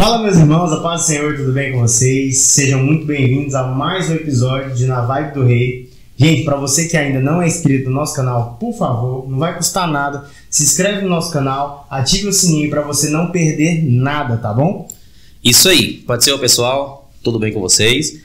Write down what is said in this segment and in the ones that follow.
Fala, meus irmãos, a paz do Senhor, tudo bem com vocês? Sejam muito bem-vindos a mais um episódio de Na Vibe do Rei. Gente, para você que ainda não é inscrito no nosso canal, por favor, não vai custar nada, se inscreve no nosso canal, ative o sininho para você não perder nada, tá bom? Isso aí, pode ser, pessoal, tudo bem com vocês?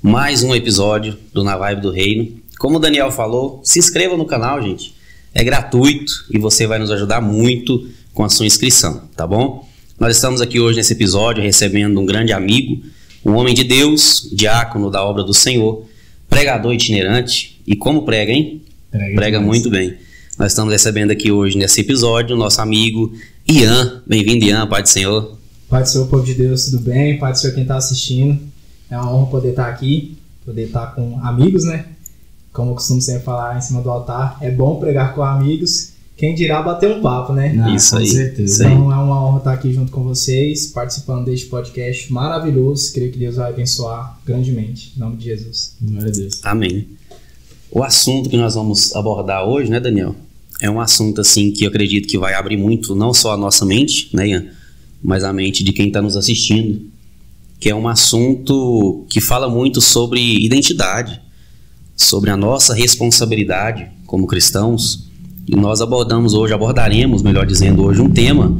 Mais um episódio do Na Vibe do Reino. Como o Daniel falou, se inscreva no canal, gente, é gratuito e você vai nos ajudar muito com a sua inscrição, tá bom? Nós estamos aqui hoje nesse episódio recebendo um grande amigo, um homem de Deus, diácono da obra do Senhor, pregador itinerante. E como prega, hein? Prega muito bem. Nós estamos recebendo aqui hoje nesse episódio o nosso amigo Ian. Bem-vindo, Ian, Pai do Senhor. Pai do Senhor, povo de Deus, tudo bem? Pai do Senhor, quem está assistindo. É uma honra poder estar aqui, poder estar com amigos, né? Como eu costumo sempre falar em cima do altar, é bom pregar com amigos. Quem dirá bater um papo, né? Isso aí, certeza. Então é uma honra estar aqui junto com vocês, participando deste podcast maravilhoso. Creio que Deus vai abençoar grandemente. Em nome de Jesus. Glória a Deus. Amém. O assunto que nós vamos abordar hoje, né, Daniel? É um assunto assim que eu acredito que vai abrir muito, não só a nossa mente, né, Ian? Mas a mente de quem está nos assistindo. Que é um assunto que fala muito sobre identidade, sobre a nossa responsabilidade como cristãos. E nós abordaremos, melhor dizendo, hoje um tema,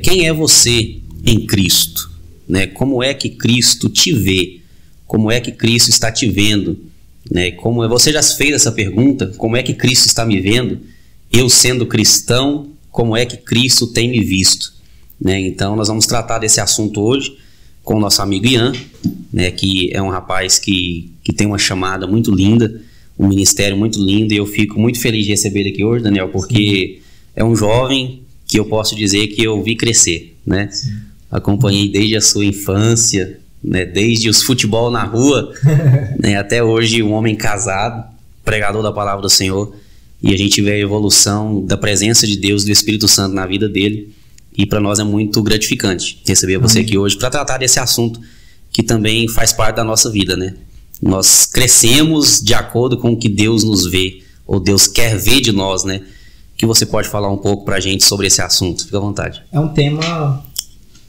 quem é você em Cristo? Né? Como é que Cristo te vê? Como é que Cristo está te vendo? Né? Você já fez essa pergunta? Como é que Cristo está me vendo? Eu sendo cristão, como é que Cristo tem me visto? Né? Então nós vamos tratar desse assunto hoje com o nosso amigo Ian, né? Que é um rapaz que tem uma chamada muito linda, um ministério muito lindo, e eu fico muito feliz de receber ele aqui hoje, Daniel, porque é um jovem que eu posso dizer que eu vi crescer, né? Sim. Acompanhei desde a sua infância, né? Desde os futebol na rua, né? Até hoje um homem casado, pregador da palavra do Senhor, e a gente vê a evolução da presença de Deus, do Espírito Santo na vida dele, e para nós é muito gratificante receber você aqui hoje para tratar desse assunto que também faz parte da nossa vida, né? Nós crescemos de acordo com o que Deus nos vê, ou Deus quer ver de nós, né? Que você pode falar um pouco pra gente sobre esse assunto? Fica à vontade. É um tema...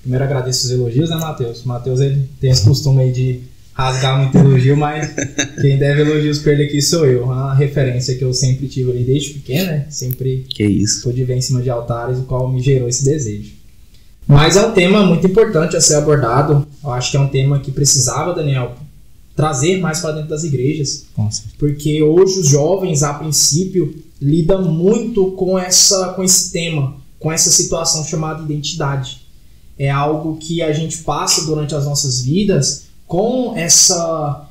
Primeiro agradeço os elogios, né, Matheus? O Matheus, ele tem esse costume aí de rasgar muito elogio, mas quem deve elogios pra ele aqui sou eu. Uma referência que eu sempre tive ali desde pequeno, né? Sempre pude ver em cima de altares, o qual me gerou esse desejo. Mas é um tema muito importante a ser abordado. Eu acho que é um tema que precisava, Daniel, trazer mais para dentro das igrejas, porque hoje os jovens, a princípio, lidam muito com esse tema, com essa situação chamada identidade. É algo que a gente passa durante as nossas vidas com essa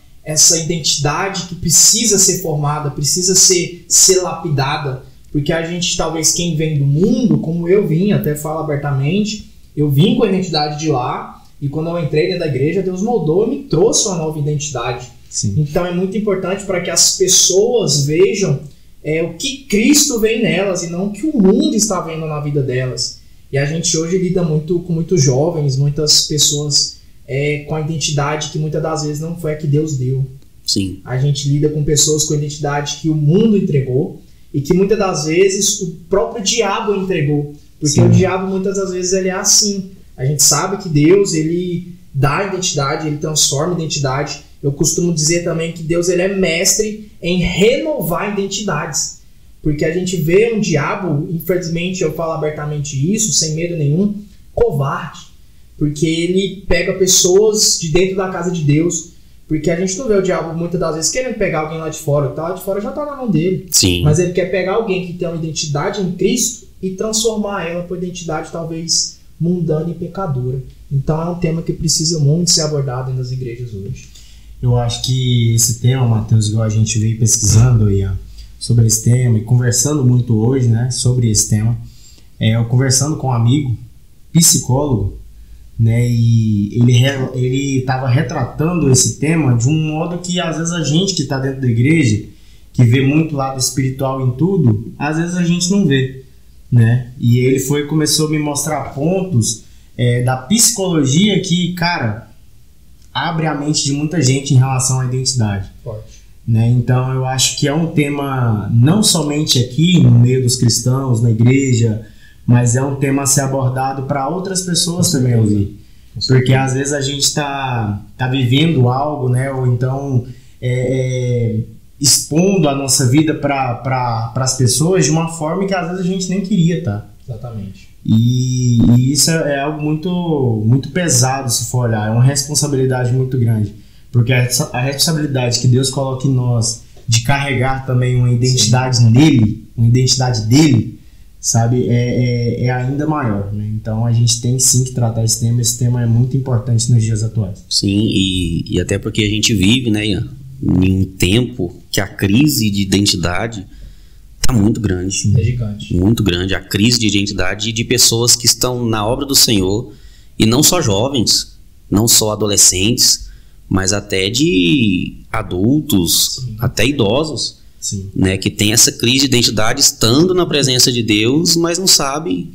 identidade que precisa ser formada, precisa ser lapidada, porque a gente, talvez quem vem do mundo, como eu vim, até falo abertamente, eu vim com a identidade de lá. E quando eu entrei dentro da igreja, Deus moldou e me trouxe uma nova identidade. Sim. Então é muito importante para que as pessoas vejam o que Cristo vê nelas e não o que o mundo está vendo na vida delas. E a gente hoje lida muito com muitos jovens, muitas pessoas com a identidade que muitas das vezes não foi a que Deus deu. Sim. A gente lida com pessoas com a identidade que o mundo entregou e que muitas das vezes o próprio diabo entregou. Porque o diabo muitas das vezes ele é assim. A gente sabe que Deus, ele dá identidade, ele transforma identidade. Eu costumo dizer também que Deus, ele é mestre em renovar identidades. Porque a gente vê um diabo, infelizmente eu falo abertamente isso, sem medo nenhum, covarde. Porque ele pega pessoas de dentro da casa de Deus. Porque a gente não vê o diabo muitas das vezes querendo pegar alguém lá de fora. O que tá lá de fora já está na mão dele. Sim. Mas ele quer pegar alguém que tem uma identidade em Cristo e transformar ela por identidade talvez mundana e pecadora. Então é um tema que precisa muito ser abordado nas igrejas hoje. Eu acho que esse tema, Matheus, igual a gente veio pesquisando Ian, sobre esse tema e conversando muito hoje, né, sobre esse tema, eu conversando com um amigo, psicólogo, né, e ele estava retratando esse tema de um modo que às vezes a gente que está dentro da igreja, que vê muito lado espiritual em tudo, às vezes a gente não vê. Né? E ele começou a me mostrar pontos da psicologia que, cara, abre a mente de muita gente em relação à identidade. Né? Então eu acho que é um tema não somente aqui no meio dos cristãos, na igreja, mas é um tema a ser abordado para outras pessoas também ouvir. Porque às vezes a gente tá vivendo algo, né? Ou então expondo a nossa vida para as pessoas de uma forma que às vezes a gente nem queria, tá? Exatamente. E isso é algo muito, muito pesado, se for olhar. É uma responsabilidade muito grande. Porque a responsabilidade que Deus coloca em nós de carregar também uma identidade nele, uma identidade dele, sabe, é ainda maior, né? Então a gente tem sim que tratar esse tema é muito importante nos dias atuais. Sim, e até porque a gente vive, né, Ian, em um tempo que a crise de identidade está muito grande. É gigante. Muito grande, a crise de identidade de pessoas que estão na obra do Senhor, e não só jovens, não só adolescentes, mas até de adultos, sim, até idosos, sim, né, que tem essa crise de identidade estando na presença de Deus, mas não sabe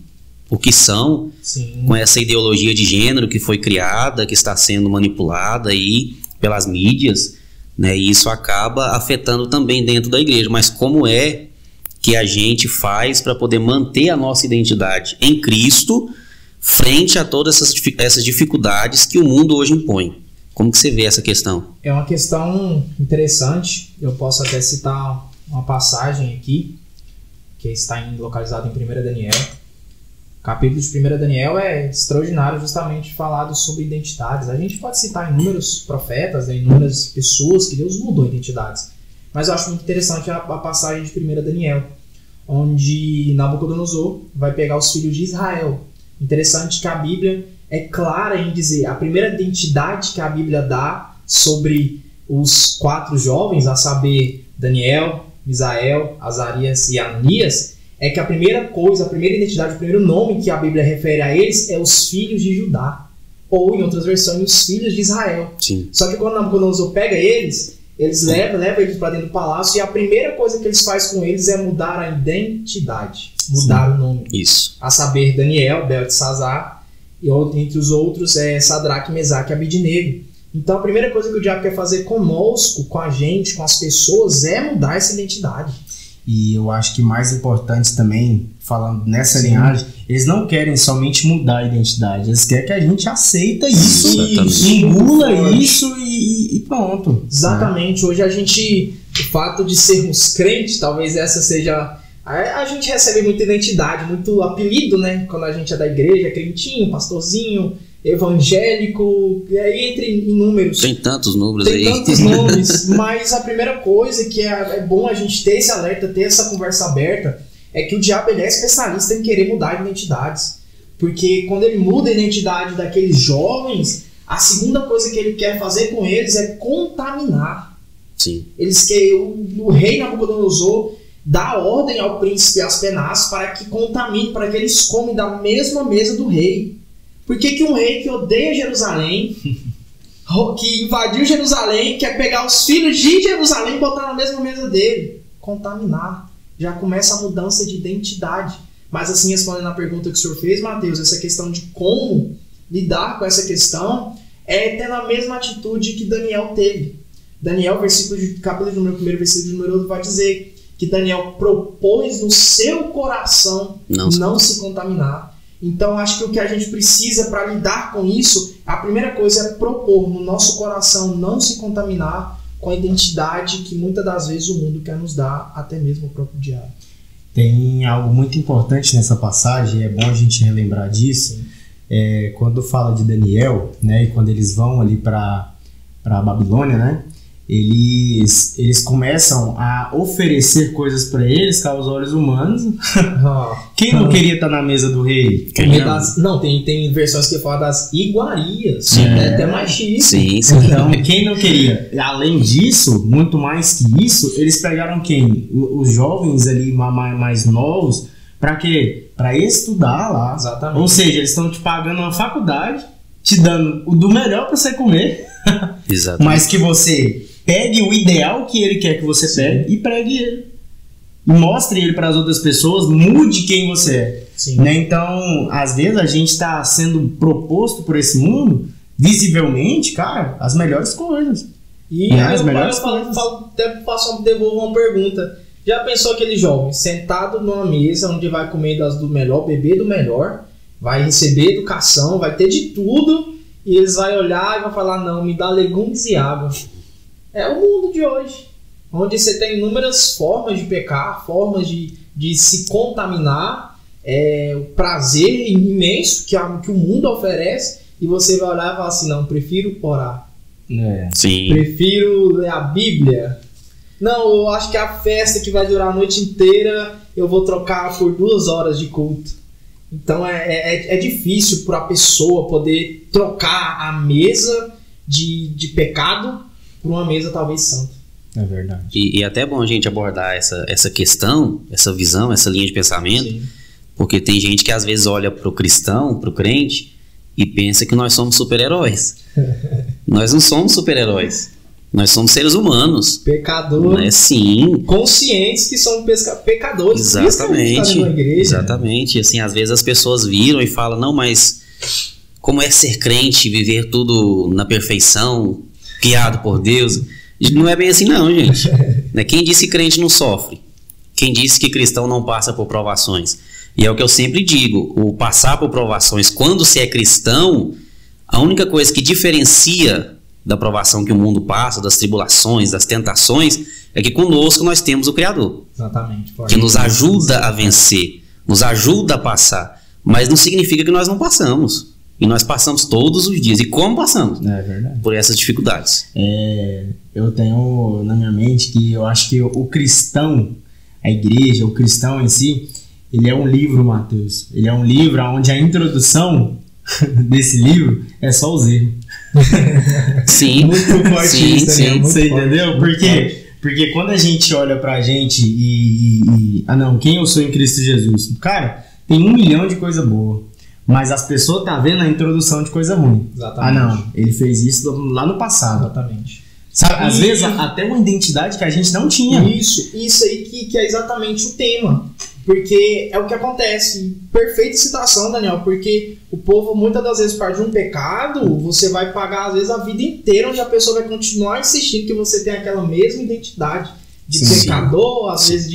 o que são, sim, com essa ideologia de gênero que foi criada, que está sendo manipulada aí pelas mídias, né, e isso acaba afetando também dentro da igreja. Mas como é que a gente faz para poder manter a nossa identidade em Cristo frente a todas essas dificuldades que o mundo hoje impõe? Como que você vê essa questão? É uma questão interessante. Eu posso até citar uma passagem aqui, que está localizada em 1 Daniel. O capítulo de 1 Daniel é extraordinário, justamente falado sobre identidades. A gente pode citar inúmeros profetas, né, inúmeras pessoas que Deus mudou identidades. Mas eu acho muito interessante a passagem de 1 Daniel, onde Nabucodonosor vai pegar os filhos de Israel. Interessante que a Bíblia é clara em dizer, a primeira identidade que a Bíblia dá sobre os 4 jovens, a saber, Daniel, Misael, Azarias e Ananias, é que a primeira coisa, a primeira identidade, o primeiro nome que a Bíblia refere a eles é os filhos de Judá, ou em outras versões, os filhos de Israel. Sim. Só que quando Nabucodonosor pega eles levam eles para dentro do palácio, e a primeira coisa que eles fazem com eles é mudar a identidade, mudar, sim, o nome. Isso. A saber, Daniel, Beltesazar, e entre os outros é Sadraque, Mesaque e Abidnego. Então a primeira coisa que o diabo quer fazer conosco, com a gente, com as pessoas, é mudar essa identidade. E eu acho que mais importante também, falando nessa, sim, linhagem, eles não querem somente mudar a identidade, eles querem que a gente aceita isso, engula isso e pronto. Exatamente. Né? Hoje a gente, o fato de sermos crentes, talvez essa seja... A gente recebe muita identidade, muito apelido, né? Quando a gente é da igreja, crentinho, pastorzinho, evangélico, e aí entre inúmeros. Tem tantos números aí. Tem tantos nomes, mas a primeira coisa que é bom a gente ter esse alerta, ter essa conversa aberta, é que o diabo ele é especialista em querer mudar identidades. Porque quando ele muda a identidade daqueles jovens, a segunda coisa que ele quer fazer com eles é contaminar. Sim. Eles querem, o rei Nabucodonosor dá ordem ao príncipe Aspenaz para que contamine, para que eles comem da mesma mesa do rei. Por que um rei que odeia Jerusalém, que invadiu Jerusalém, quer pegar os filhos de Jerusalém e botar na mesma mesa dele? Contaminar. Já começa a mudança de identidade. Mas assim, respondendo a pergunta que o senhor fez, Mateus, essa questão de como lidar com essa questão é tendo a mesma atitude que Daniel teve. Daniel, capítulo número 1, versículo número 8, vai dizer que Daniel propôs no seu coração não se contaminar. Então, acho que o que a gente precisa para lidar com isso, a primeira coisa é propor no nosso coração não se contaminar com a identidade que muitas das vezes o mundo quer nos dar, até mesmo o próprio diabo. Tem algo muito importante nessa passagem, é bom a gente relembrar disso. Quando fala de Daniel, né, e quando eles vão ali para a Babilônia, né, eles começam a oferecer coisas para eles aos olhos humanos. Quem não queria estar na mesa do rei? Tem versões que falam das iguarias, até machismo. Sim. Então, quem não queria? Além disso, muito mais que isso, eles pegaram quem? Os jovens ali mais novos, para quê? Para estudar lá. Exatamente. Ou seja, eles estão te pagando uma faculdade, te dando o do melhor para você comer. Exatamente. Mas que você pegue o ideal que ele quer que você pegue e pregue ele. E mostre ele para as outras pessoas, mude quem você é. Né? Então, às vezes a gente está sendo proposto por esse mundo, visivelmente, cara, as melhores coisas. E aí eu devolvo uma pergunta. Já pensou aquele jovem sentado numa mesa onde vai comer do melhor, beber do melhor, vai receber educação, vai ter de tudo, e eles vão olhar e vão falar, não, me dá legumes e água. É o mundo de hoje, onde você tem inúmeras formas de pecar, formas de se contaminar, o prazer imenso que o mundo oferece, e você vai olhar e falar assim, não, prefiro orar. Sim. Prefiro ler a Bíblia. Não, eu acho que a festa que vai durar a noite inteira, eu vou trocar por 2 horas de culto. Então é difícil para a pessoa poder trocar a mesa de pecado por uma mesa talvez santa. É verdade. E é até bom a gente abordar essa questão, essa visão, essa linha de pensamento, sim, porque tem gente que às vezes olha pro cristão, pro crente, e pensa que nós somos super-heróis. Nós não somos super-heróis. Nós somos seres humanos. Pecadores. Né? Sim. Conscientes que são pecadores. Exatamente. Exatamente. E assim, às vezes as pessoas viram e falam, não, mas como é ser crente, viver tudo na perfeição, guiado por Deus? Não é bem assim não, gente. Quem disse que crente não sofre? Quem disse que cristão não passa por provações? E é o que eu sempre digo, o passar por provações, quando se é cristão, a única coisa que diferencia da provação que o mundo passa, das tribulações, das tentações, é que conosco nós temos o Criador. Exatamente. Que nos ajuda a vencer, nos ajuda a passar. Mas não significa que nós não passamos. E nós passamos todos os dias. E como passamos? É verdade. Por essas dificuldades. Eu tenho na minha mente que eu acho que o cristão, a igreja, o cristão em si, ele é um livro, Matheus. Ele é um livro onde a introdução desse livro é só os erros. Sim. Muito forte isso, sim, muito você forte, entendeu? Porque quando a gente olha pra gente quem eu sou em Cristo Jesus? Cara, tem 1 milhão de coisa boa, mas as pessoas tá vendo a introdução de coisa ruim. Exatamente. Ele fez isso lá no passado. Exatamente. Sabe, às vezes até uma identidade que a gente não tinha. Isso aí que é exatamente o tema. Porque é o que acontece. Perfeita citação, Daniel. Porque o povo muitas das vezes parte de um pecado, você vai pagar às vezes a vida inteira, onde a pessoa vai continuar insistindo que você tem aquela mesma identidade de pecador, às vezes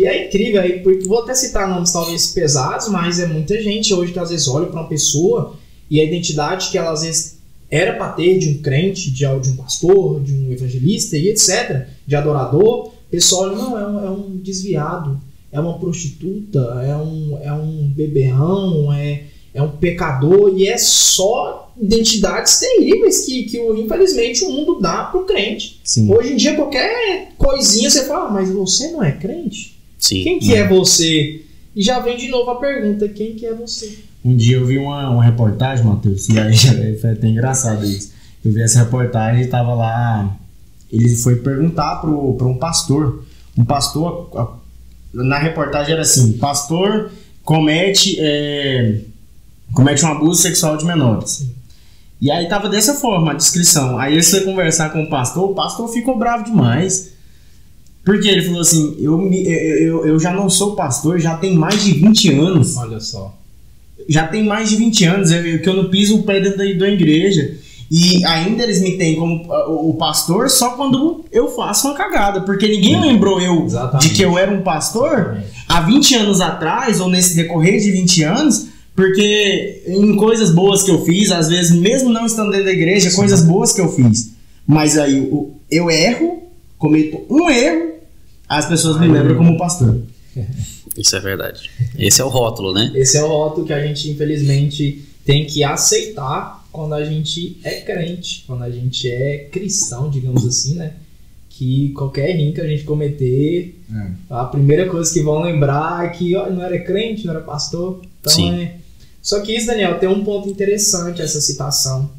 é incrível aí, porque vou até citar nomes talvez pesados, mas é muita gente hoje que às vezes olha para uma pessoa e a identidade que ela às vezes era para ter de um crente, de um pastor, de um evangelista e etc, de adorador, o pessoal olha, não, é um desviado, é uma prostituta, é um beberrão, é um pecador, e é só identidades terríveis que infelizmente o mundo dá pro crente. Sim. Hoje em dia qualquer coisinha você fala, mas você não é crente? Sim. Quem que é você? E já vem de novo a pergunta, quem que é você? Um dia eu vi uma reportagem, Matheus, e aí foi até engraçado isso. Eu vi essa reportagem e tava lá, ele foi perguntar para um pastor. Um pastor, na reportagem era assim, pastor comete um abuso sexual de menores. Sim. E aí tava dessa forma a descrição. Aí você conversar com o pastor ficou bravo demais. Porque ele falou assim, eu já não sou pastor, já tem mais de 20 anos. Olha só. Já tem mais de 20 anos que eu não piso o pé dentro da igreja. E ainda eles me têm como o pastor só quando eu faço uma cagada. Porque ninguém lembrou de que eu era um pastor há 20 anos atrás, ou nesse decorrer de 20 anos, porque em coisas boas que eu fiz, às vezes mesmo não estando dentro da igreja, coisas boas que eu fiz. Mas aí eu erro, cometo um erro, as pessoas me lembram como pastor. Isso é verdade. Esse é o rótulo, né? Esse é o rótulo que a gente, infelizmente, tem que aceitar quando a gente é crente, quando a gente é cristão, digamos assim, né? Que qualquer erro que a gente cometer, a primeira coisa que vão lembrar é que não era crente, não era pastor. Então Sim. Só que isso, Daniel, tem um ponto interessante essa citação.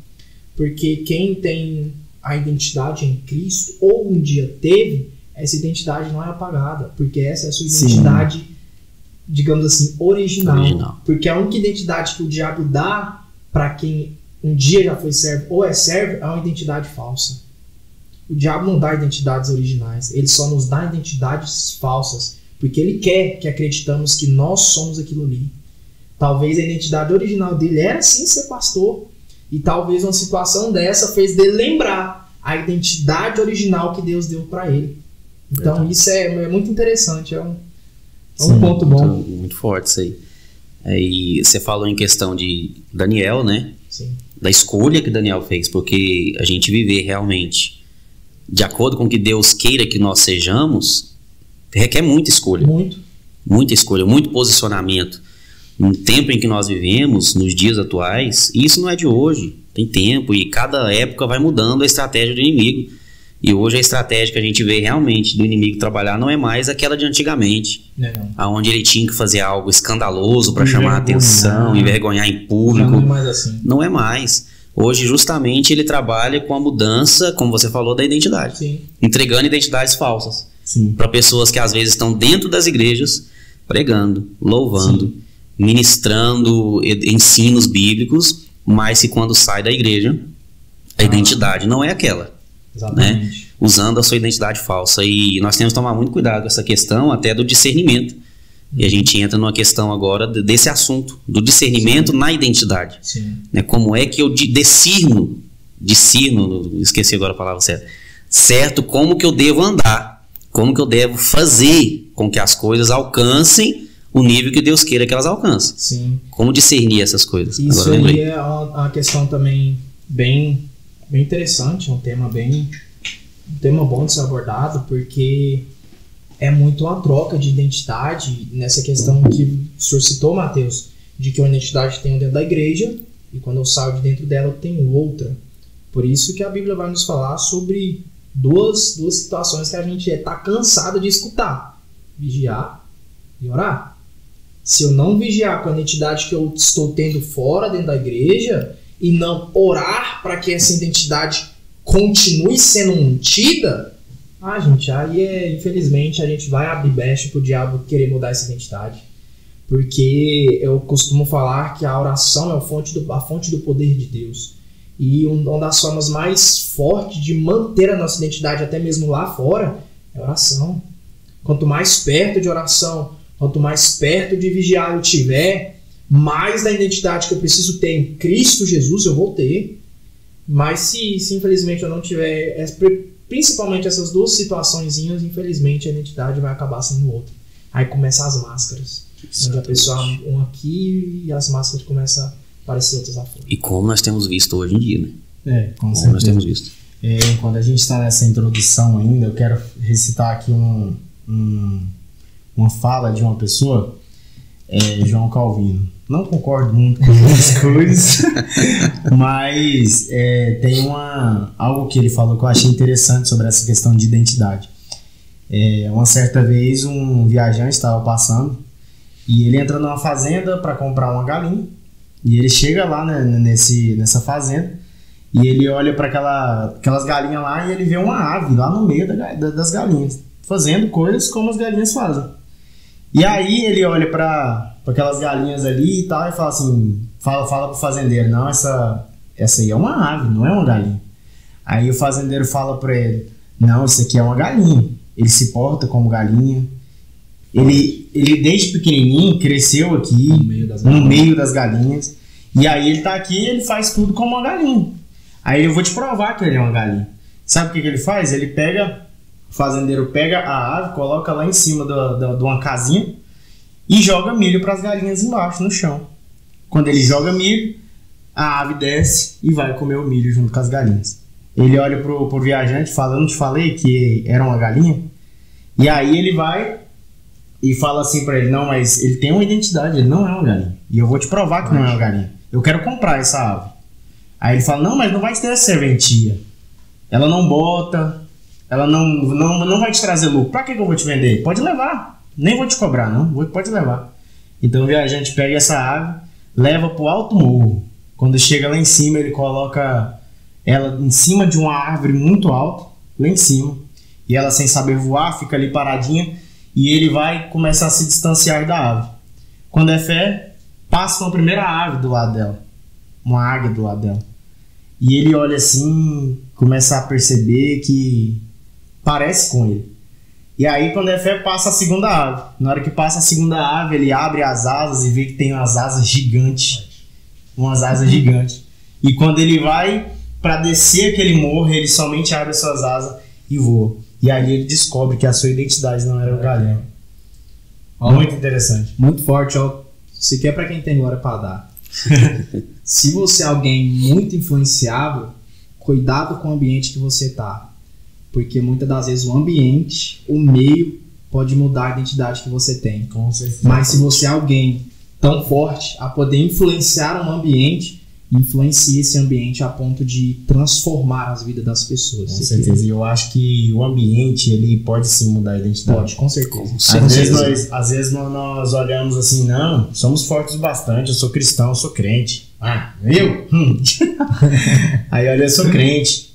Porque quem tem a identidade em Cristo, ou um dia teve, essa identidade não é apagada, porque essa é a sua identidade, digamos assim, original. Porque a única identidade que o diabo dá para quem um dia já foi servo ou é servo é uma identidade falsa. O diabo não dá identidades originais, ele só nos dá identidades falsas, porque ele quer que acreditamos que nós somos aquilo ali. Talvez a identidade original dele era sim ser pastor, e talvez uma situação dessa fez dele lembrar a identidade original que Deus deu para ele. Então isso é muito interessante, é um ponto bom. Muito forte isso aí. E você falou em questão de Daniel, né? Sim. da escolha que Daniel fez, porque a gente viver realmente de acordo com o que Deus queira que nós sejamos, requer muita escolha. Muita escolha, muito posicionamento. No tempo em que nós vivemos, nos dias atuais, isso não é de hoje, tem tempo, e cada época vai mudando a estratégia do inimigo. E hoje a estratégia que a gente vê realmente do inimigo trabalhar não é mais aquela de antigamente, aonde ele tinha que fazer algo escandaloso para chamar a atenção, envergonhar em público. Não é mais assim. Não é mais. Hoje, justamente, ele trabalha com a mudança, como você falou, da identidade. Sim. Entregando identidades falsas Sim. para pessoas que às vezes estão dentro das igrejas, pregando, louvando, Sim. ministrando ensinos bíblicos, mas que quando sai da igreja, a identidade não é aquela. Exatamente. Né? Usando a sua identidade falsa. E nós temos que tomar muito cuidado com essa questão, até do discernimento. E a gente entra numa questão agora desse assunto, do discernimento na identidade. Sim. Né? Como é que eu discerno, esqueci agora a palavra certo, como que eu devo andar, como que eu devo fazer com que as coisas alcancem o nível que Deus queira que elas alcancem. Sim. Como discernir essas coisas. Isso agora, aí é uma questão também bem interessante, um tema bom de ser abordado, porque é muito uma troca de identidade nessa questão que o senhor citou, Mateus, de que uma identidade tem dentro da igreja e quando eu saio de dentro dela eu tenho outra. Por isso que a Bíblia vai nos falar sobre duas situações que a gente está cansado de escutar: vigiar e orar. Se eu não vigiar com a identidade que eu estou tendo fora dentro da igreja e não orar para que essa identidade continue sendo mantida, gente, aí infelizmente a gente vai abrir brecha pro diabo querer mudar essa identidade. Porque eu costumo falar que a oração é a fonte do poder de Deus. E uma das formas mais fortes de manter a nossa identidade, até mesmo lá fora, é a oração. Quanto mais perto de oração, quanto mais perto de vigiar eu tiver, mais da identidade que eu preciso ter em Cristo Jesus eu vou ter. Mas se infelizmente eu não tiver, principalmente essas duas situaçõezinhas, infelizmente a identidade vai acabar sendo outra. Aí começam as máscaras. Onde a pessoa um aqui e as máscaras começam a aparecer outras lá fora. E como nós temos visto hoje em dia, né? Com como certeza. nós temos visto. Quando a gente está nessa introdução ainda, eu quero recitar aqui uma fala de uma pessoa, João Calvino. Não concordo muito com algumas coisas, mas tem algo que ele falou que eu achei interessante sobre essa questão de identidade. Uma certa vez um viajante estava passando e ele entra numa fazenda para comprar uma galinha, e ele chega lá, né, nessa fazenda, e ele olha para aquelas galinhas lá e ele vê uma ave lá no meio das galinhas, fazendo coisas como as galinhas fazem. E aí ele olha para aquelas galinhas ali e tal, e fala assim, fala pro fazendeiro: não, essa aí é uma ave, não é uma galinha. Aí o fazendeiro fala para ele: não, isso aqui é uma galinha. Ele se porta como galinha. Ele desde pequenininho cresceu aqui no meio das galinhas. E aí ele tá aqui e ele faz tudo como uma galinha. Aí eu vou te provar que ele é uma galinha. Sabe o que ele faz? O fazendeiro pega a ave, coloca lá em cima de uma casinha e joga milho para as galinhas embaixo, no chão. Quando ele joga milho, a ave desce e vai comer o milho junto com as galinhas. Ele olha pro viajante, fala: eu não te falei que era uma galinha? E aí ele vai e fala assim para ele: não, mas ele tem uma identidade, ele não é uma galinha. E eu vou te provar que não é uma galinha. Eu quero comprar essa ave. Aí ele fala: não, mas não vai ter serventia. Ela não bota, ela não vai te trazer lucro. Pra que eu vou te vender? Pode levar. Nem vou te cobrar, não. Pode levar. Então o viajante pega essa ave, leva pro alto morro. Quando chega lá em cima, ele coloca ela em cima de uma árvore muito alta, lá em cima. E ela, sem saber voar, fica ali paradinha. E ele vai começar a se distanciar da ave. Quando é fé, passa uma primeira ave do lado dela. Uma águia do lado dela. E ele olha assim, começa a perceber que parece com ele. E aí, quando é fé, passa a segunda ave. Na hora que passa a segunda ave, ele abre as asas e vê que tem umas asas gigantes. Umas asas gigantes. E quando ele vai para descer aquele morro, ele somente abre as suas asas e voa. E aí ele descobre que a sua identidade não era o galinha. Muito interessante. Muito forte, ó. Isso aqui é para quem tem glória para dar. Se você é alguém muito influenciável, cuidado com o ambiente que você tá. Porque muitas das vezes o ambiente, o meio, pode mudar a identidade que você tem. Com certeza. Mas se você é alguém tão forte a poder influenciar um ambiente, influencia esse ambiente a ponto de transformar as vidas das pessoas. Com certeza. E eu acho que o ambiente, ele pode sim mudar a identidade. Pode, com certeza. Às vezes nós olhamos assim, não, somos fortes bastante, eu sou cristão, eu sou crente. Ah, eu? Aí olha, eu sou crente.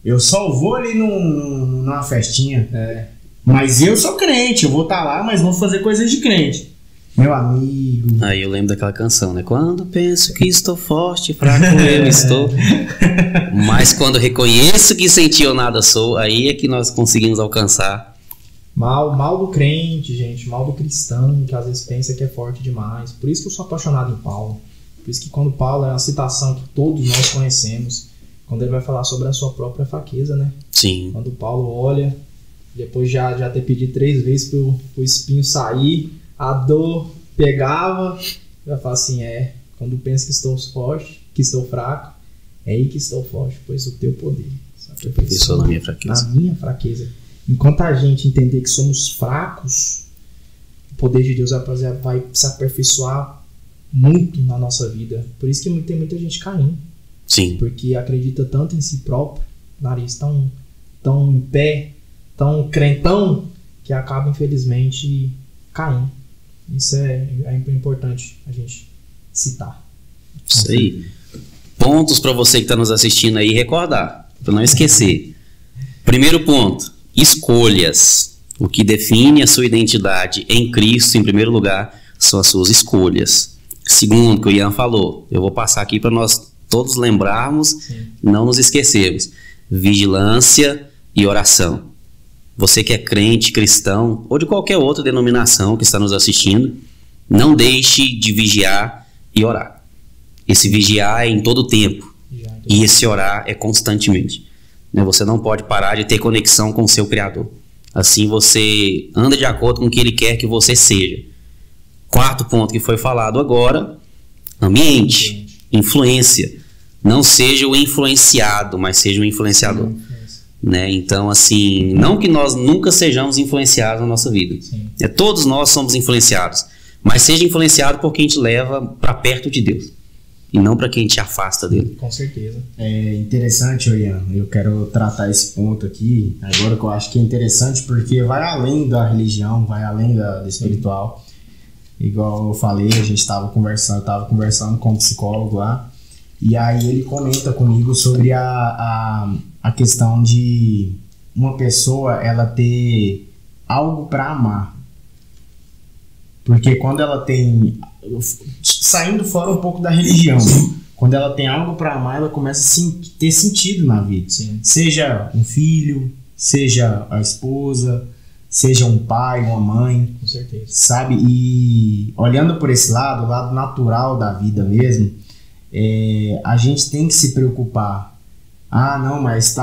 Eu só vou ali numa festinha. Mas eu sou crente, eu vou estar lá, mas vou fazer coisas de crente. Meu amigo. Aí eu lembro daquela canção, né? Quando penso que estou forte, fraco eu estou. Mas quando reconheço que sem ti eu nada sou, aí é que nós conseguimos alcançar. Mal do crente, gente, mal do cristão, que às vezes pensa que é forte demais. Por isso que eu sou apaixonado em Paulo. Por isso que quando Paulo é uma citação que todos nós conhecemos, quando ele vai falar sobre a sua própria fraqueza, né? Sim. Quando Paulo olha, depois já ter pedido 3 vezes pro espinho sair, a dor pegava, vai falar assim, quando penso que estou forte, que estou fraco, é aí que estou forte, pois o teu poder se aperfeiçoa na minha fraqueza. Na minha fraqueza. Enquanto a gente entender que somos fracos, o poder de Deus vai se aperfeiçoar muito na nossa vida. Por isso que tem muita gente caindo. Sim. Porque acredita tanto em si próprio, nariz tão em pé, tão crentão, que acaba infelizmente caindo. Isso é importante a gente citar. Isso aí. Pontos para você que está nos assistindo aí recordar, para não esquecer. Primeiro ponto, escolhas. O que define a sua identidade em Cristo, em primeiro lugar, são as suas escolhas. Segundo, que o Ian falou, eu vou passar aqui para nós todos lembrarmos, sim, não nos esquecermos. Vigilância e oração. Você que é crente, cristão, ou de qualquer outra denominação que está nos assistindo, não deixe de vigiar e orar. Esse vigiar é em todo o tempo. E esse orar é constantemente. Você não pode parar de ter conexão com o seu Criador. Assim você anda de acordo com o que Ele quer que você seja. Quarto ponto que foi falado agora, ambiente, influência. Não seja o influenciado, mas seja o influenciador. Né? Então, assim, não que nós nunca sejamos influenciados na nossa vida. Todos nós somos influenciados. Mas seja influenciado por quem te leva para perto de Deus. E não para quem te afasta dele. Com certeza. É interessante, Ian, eu quero tratar esse ponto aqui, agora que eu acho que é interessante, porque vai além da religião, vai além do espiritual. Igual eu falei, a gente estava conversando com um psicólogo lá, e aí ele comenta comigo sobre a questão de uma pessoa ela ter algo para amar. Porque quando ela tem, saindo fora um pouco da religião, quando ela tem algo para amar, ela começa a ter sentido na vida. Sim. Seja um filho, seja a esposa, seja um pai, uma mãe. Com certeza. Sabe? E olhando por esse lado, o lado natural da vida mesmo, a gente tem que se preocupar. Ah, não, mas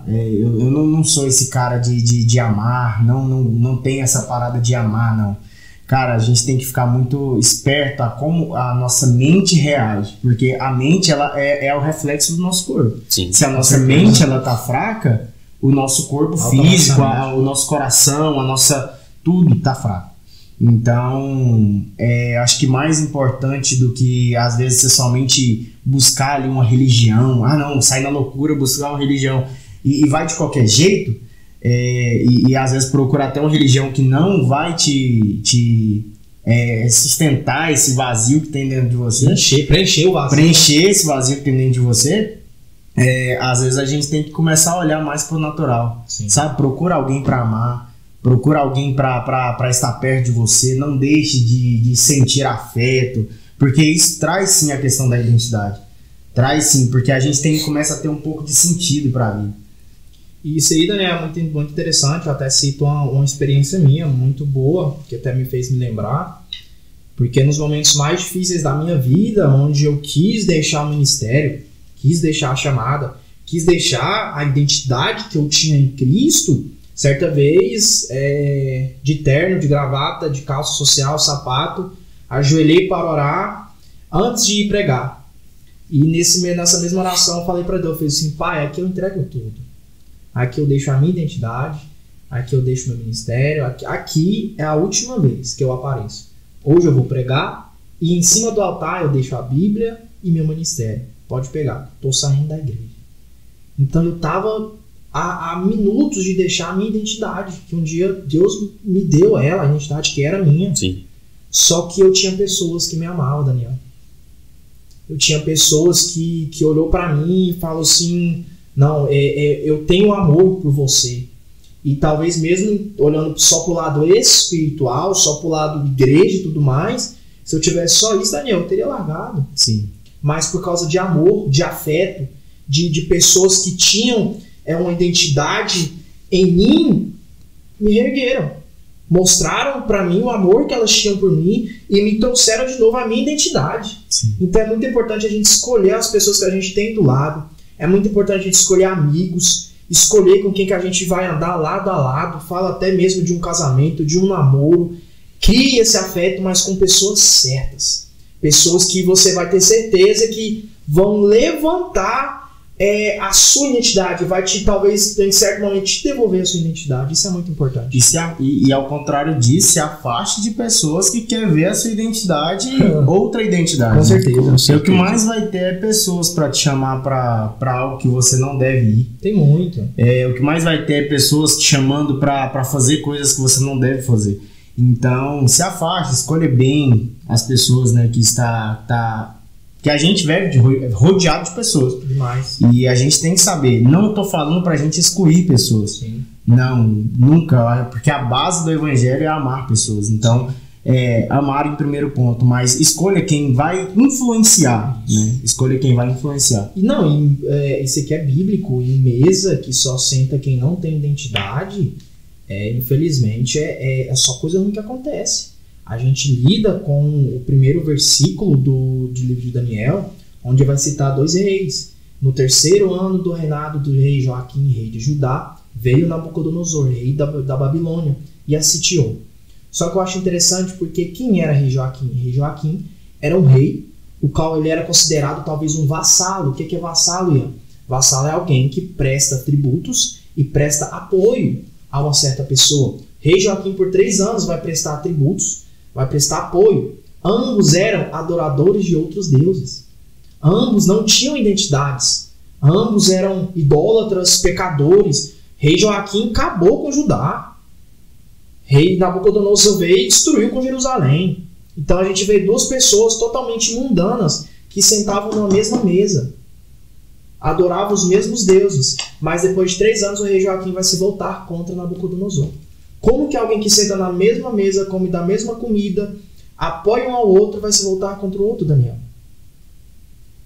eu não sou esse cara de amar, não tem essa parada de amar, não. Cara, a gente tem que ficar muito esperto a como a nossa mente reage, porque a mente ela é o reflexo do nosso corpo. Sim. Se a nossa mente ela tá fraca, o nosso corpo físico, o nosso coração, tudo tá fraco. Então, acho que mais importante do que às vezes você somente buscar ali uma religião, sai na loucura buscar uma religião e vai de qualquer jeito, e às vezes procura até uma religião que não vai te sustentar esse vazio que tem dentro de você. Preencher o vazio. Preencher esse vazio que tem dentro de você. Às vezes a gente tem que começar a olhar mais pro natural. Sim. Sabe? Procura alguém para amar. Procura alguém para estar perto de você. Não deixe de sentir afeto. Porque isso traz sim a questão da identidade. Traz sim, porque a gente começa a ter um pouco de sentido para a vida. E isso aí, Daniel, é muito interessante. Eu até cito uma experiência minha muito boa, que até me fez me lembrar. Porque nos momentos mais difíceis da minha vida, onde eu quis deixar o ministério, quis deixar a chamada, quis deixar a identidade que eu tinha em Cristo, certa vez, de terno, de gravata, de calça social, sapato, ajoelhei para orar, antes de ir pregar. E nessa mesma oração eu falei para Deus, eu falei assim, pai, aqui eu entrego tudo. Aqui eu deixo a minha identidade, aqui eu deixo meu ministério, aqui é a última vez que eu apareço. Hoje eu vou pregar e em cima do altar eu deixo a Bíblia e meu ministério. Pode pegar, estou saindo da igreja. Então eu estava a minutos de deixar a minha identidade, que um dia Deus me deu ela, a identidade que era minha. Sim. Só que eu tinha pessoas que me amavam, Daniel. Eu tinha pessoas que olhou para mim e falou assim, não, eu tenho amor por você. E talvez mesmo olhando só pro lado espiritual, só pro lado igreja e tudo mais, se eu tivesse só isso, Daniel, eu teria largado. Sim. Mas por causa de amor, de afeto, de pessoas que tinham uma identidade em mim, me reergueram. Mostraram para mim o amor que elas tinham por mim e me trouxeram de novo a minha identidade. Sim. Então é muito importante a gente escolher as pessoas que a gente tem do lado. É muito importante a gente escolher amigos, escolher com quem que a gente vai andar lado a lado. Fala até mesmo de um casamento, de um namoro. Crie esse afeto, mas com pessoas certas. Pessoas que você vai ter certeza que vão levantar a sua identidade, vai talvez em certo momento te devolver a sua identidade. Isso é muito importante. E ao contrário disso, se afaste de pessoas que querem ver a sua identidade outra identidade. Com certeza. O que mais vai ter é pessoas para te chamar para algo que você não deve ir. Tem muito. O que mais vai ter é pessoas te chamando para fazer coisas que você não deve fazer. Então, se afaste, escolha bem as pessoas, né, que a gente vive rodeado de pessoas. Demais. E a gente tem que saber, não estou falando para a gente excluir pessoas. Sim. Não, nunca, porque a base do evangelho é amar pessoas. Então, amar em primeiro ponto, mas escolha quem vai influenciar, né? Escolha quem vai influenciar. E não, isso aqui é bíblico. Em mesa que só senta quem não tem identidade, infelizmente, é só coisa ruim que acontece. A gente lida com o primeiro versículo do livro de Daniel, onde vai citar 2 reis. No 3º ano do reinado do rei Joaquim, rei de Judá, veio Nabucodonosor, rei da Babilônia, e a sitiou. Só que eu acho interessante porque quem era rei Joaquim? Rei Joaquim era um rei, o qual ele era considerado talvez um vassalo. O que é vassalo, Ian? Vassalo é alguém que presta tributos e presta apoio a uma certa pessoa. Rei Joaquim, por 3 anos, vai prestar tributos, vai prestar apoio. Ambos eram adoradores de outros deuses. Ambos não tinham identidades. Ambos eram idólatras, pecadores. Rei Joaquim acabou com Judá. Rei Nabucodonosor veio e destruiu com Jerusalém. Então a gente vê 2 pessoas totalmente mundanas que sentavam na mesma mesa. Adoravam os mesmos deuses. Mas depois de 3 anos o rei Joaquim vai se voltar contra Nabucodonosor. Como que alguém que senta na mesma mesa, come da mesma comida, apoia um ao outro, vai se voltar contra o outro, Daniel?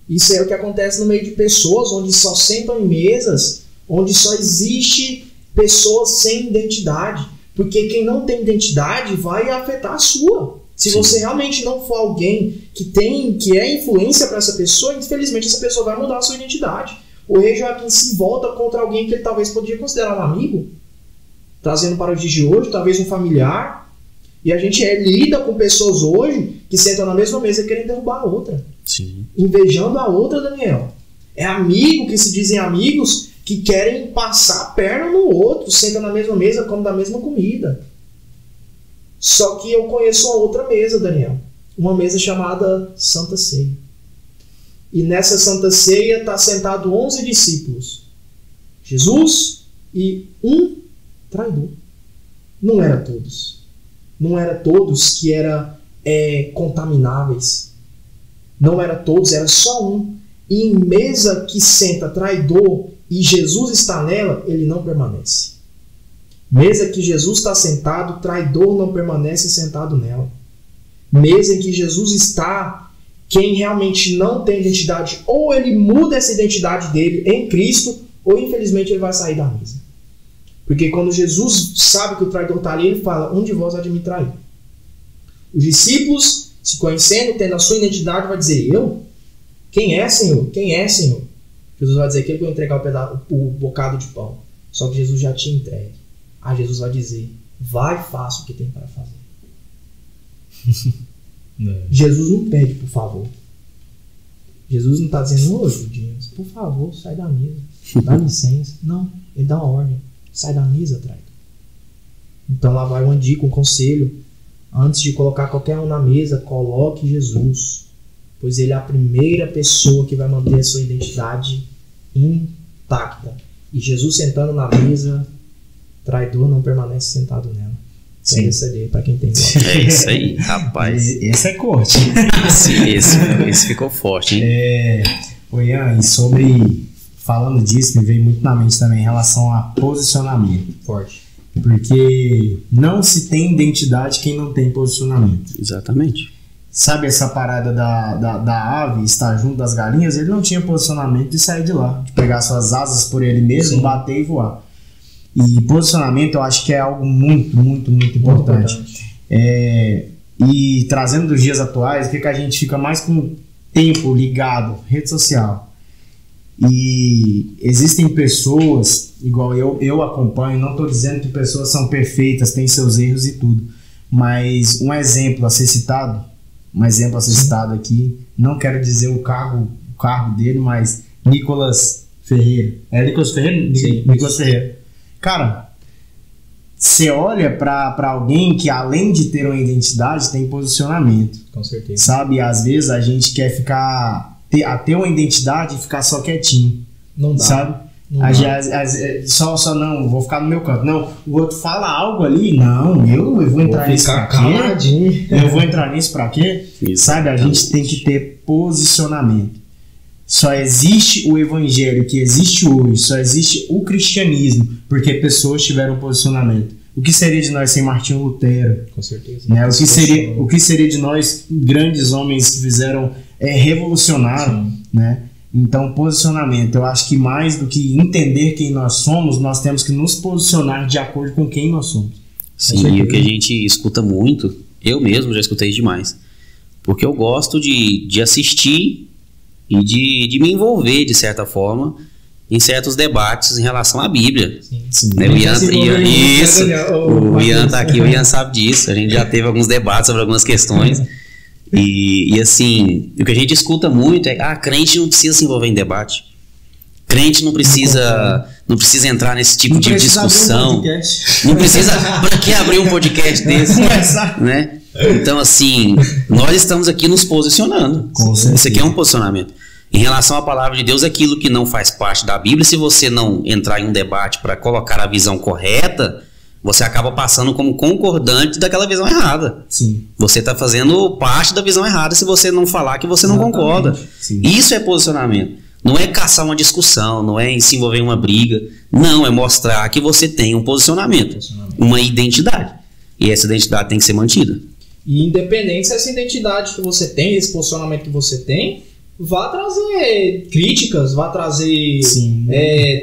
Isso é o que acontece no meio de pessoas, onde só sentam em mesas, onde só existe pessoas sem identidade. Porque quem não tem identidade vai afetar a sua. Se Sim. você realmente não for alguém que é influência para essa pessoa, infelizmente essa pessoa vai mudar a sua identidade. O rei Joaquim se volta contra alguém que ele talvez poderia considerar um amigo, trazendo para o dia de hoje, talvez um familiar. E a gente lida com pessoas hoje que sentam na mesma mesa querendo derrubar a outra. Sim. Invejando a outra, Daniel. É amigo que se dizem amigos que querem passar a perna no outro, sentam na mesma mesa, comem da mesma comida. Só que eu conheço uma outra mesa, Daniel. Uma mesa chamada Santa Ceia. E nessa Santa Ceia está sentado 11 discípulos. Jesus e um traidor. Não era todos. Não era todos que eram contamináveis. Não era todos, era só um. E em mesa que senta traidor e Jesus está nela, ele não permanece. Mesa que Jesus está sentado, traidor não permanece sentado nela. Mesa em que Jesus está, quem realmente não tem identidade, ou ele muda essa identidade dele em Cristo, ou infelizmente ele vai sair da mesa. Porque quando Jesus sabe que o traidor está ali, ele fala, um de vós há de me trair. Os discípulos, se conhecendo, tendo a sua identidade, vai dizer, eu? Quem é, Senhor? Quem é, Senhor? Jesus vai dizer que ele vai entregar o bocado de pão. Só que Jesus já tinha entregue. Aí Jesus vai dizer, vai e faça o que tem para fazer. Jesus não pede por favor. Jesus não está dizendo, ô Judinho, por favor, sai da mesa, dá licença. Não, ele dá uma ordem, sai da mesa, traidor. Então lá vai uma dica, um conselho. Antes de colocar qualquer um na mesa, coloque Jesus, pois ele é a primeira pessoa que vai manter a sua identidade intacta. E Jesus sentando na mesa, traidor não permanece sentado nela. Pega essa ideia para quem tem glória. É isso aí, rapaz. Esse é corte. Esse ficou forte, hein? Ian, e sobre, falando disso, me veio muito na mente também em relação a posicionamento. Forte. Porque não se tem identidade quem não tem posicionamento. Exatamente. Sabe essa parada da ave estar junto das galinhas? Ele não tinha posicionamento de sair de lá, de pegar suas asas por ele mesmo, Sim. bater e voar. E posicionamento eu acho que é algo muito, muito, muito importante. E trazendo dos dias atuais, o que a gente fica mais com tempo ligado? Rede social. E existem pessoas, igual eu acompanho, não estou dizendo que pessoas são perfeitas, têm seus erros e tudo, mas um exemplo a ser citado aqui, não quero dizer o cargo dele, mas Nicolas Ferreira. É Nicolas Ferreira? Sim. Nicolas Ferreira. Cara, você olha para alguém que além de ter uma identidade, tem posicionamento. Com certeza. Sabe, às vezes a gente quer ter uma identidade e ficar só quietinho. Não dá. Sabe? Não dá. Só não, vou ficar no meu canto. Não, o outro fala algo ali, não, eu vou entrar nisso pra quê? Eu vou entrar nisso pra quê? Sabe, a gente tem que ter posicionamento. Só existe o evangelho que existe hoje, só existe o cristianismo, porque pessoas tiveram posicionamento. O que seria de nós sem Martinho Lutero? Com certeza. Né? O que seria de nós grandes homens que fizeram revolucionaram, né? Então, posicionamento. Eu acho que mais do que entender quem nós somos, nós temos que nos posicionar de acordo com quem nós somos. Sim, e o que a gente escuta muito, eu mesmo já escutei demais, porque eu gosto de assistir e de me envolver, de certa forma, em certos debates em relação à Bíblia. Sim. Né? O Ian tá aqui, o Ian sabe disso. A gente já teve alguns debates sobre algumas questões. E assim, o que a gente escuta muito é crente não precisa se envolver em debate. Crente não precisa entrar nesse tipo de discussão. Não precisa. Para que abrir um podcast desse? Né? Então, assim, nós estamos aqui nos posicionando. Isso aqui é um posicionamento. Em relação à palavra de Deus, aquilo que não faz parte da Bíblia, se você não entrar em um debate para colocar a visão correta, você acaba passando como concordante daquela visão errada. Sim. Você está fazendo parte da visão errada se você não falar que você não concorda. Sim. Isso é posicionamento. Não é caçar uma discussão, não é se envolver em uma briga. Não, é mostrar que você tem um posicionamento, uma identidade. E essa identidade tem que ser mantida. E independente se essa identidade que você tem, esse posicionamento que você tem, vá trazer críticas, vá trazer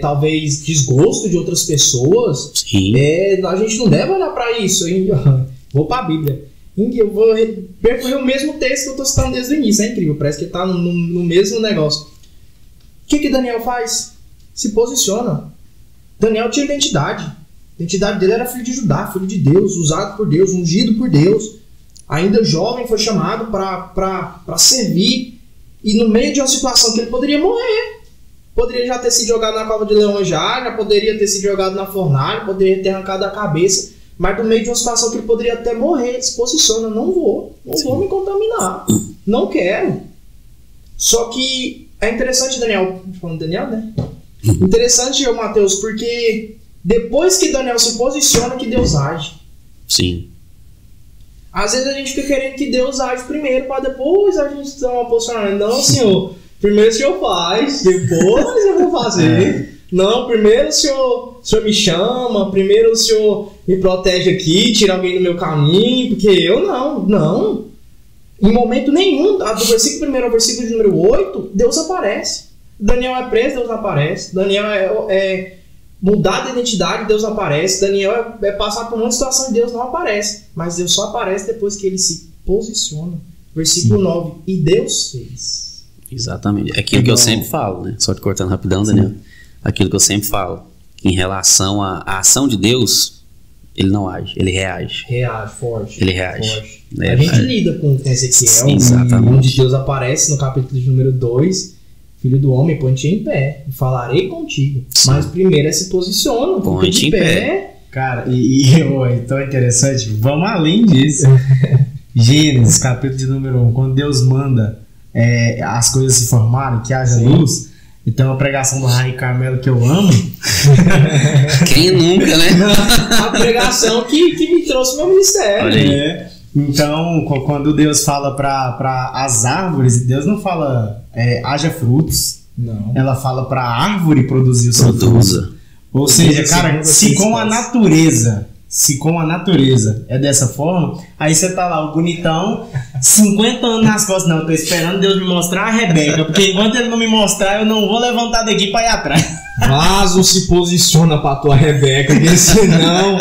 talvez desgosto de outras pessoas. Sim. A gente não deve olhar para isso. Vou para a Bíblia. Eu vou percorrer o mesmo texto que eu estou citando desde o início. É incrível, parece que está no mesmo negócio. O que Daniel faz? Se posiciona. Daniel tinha identidade. A identidade dele era filho de Judá, filho de Deus, usado por Deus, ungido por Deus. Ainda jovem foi chamado para servir. E no meio de uma situação que ele poderia morrer. Poderia já ter sido jogado na cova de leões já poderia ter sido jogado na fornalha, poderia ter arrancado a cabeça. Mas no meio de uma situação que ele poderia até morrer, ele se posiciona, não vou me contaminar. Não quero. Só que é interessante, Daniel, falando Daniel, né? Interessante, Mateus, porque depois que Daniel se posiciona, que Deus age. Sim. Às vezes a gente fica querendo que Deus age primeiro, para depois a gente dar uma posicionamento. Não, Senhor, primeiro o Senhor faz, depois eu vou fazer. Não, primeiro o Senhor me chama, primeiro o Senhor me protege aqui, tira alguém do meu caminho, porque eu não. Em momento nenhum, do versículo 1 ao versículo de número 8, Deus aparece. Daniel é preso, Deus aparece. Daniel é mudar de identidade, Deus aparece. Daniel é passar por uma situação e Deus não aparece. Mas Deus só aparece depois que ele se posiciona. Versículo 9. E Deus fez. Exatamente. É aquilo que eu sempre falo, né? Só te cortando rapidão, Daniel. Aquilo que eu sempre falo. Em relação à ação de Deus, ele não age, ele reage. Reage, forte. Ele reage. Forte. né? A gente lida com Ezequiel, Exatamente. onde Deus aparece no capítulo de número 2, filho do homem, põe-te em pé, e falarei contigo. Sim. Mas primeiro se posiciona, Põe-te em pé. Cara, tão interessante, vamos além disso. Gênesis, capítulo de número 1, quando Deus manda as coisas se formarem, que haja luz. Então a pregação do Raí Carmelo que eu amo. Quem nunca, né? A pregação que me trouxe meu ministério. Olha aí. Então, quando Deus fala para as árvores, Deus não fala haja frutos. Não. Ela fala para a árvore produzir o seu fruto. Produza. Ou seja, cara, se com a natureza é dessa forma, aí você tá lá, o bonitão, 50 anos nas costas, não, eu tô esperando Deus me mostrar a Rebeca, porque enquanto ele não me mostrar, eu não vou levantar daqui pra ir atrás. Vaso se posiciona pra tua Rebeca, porque senão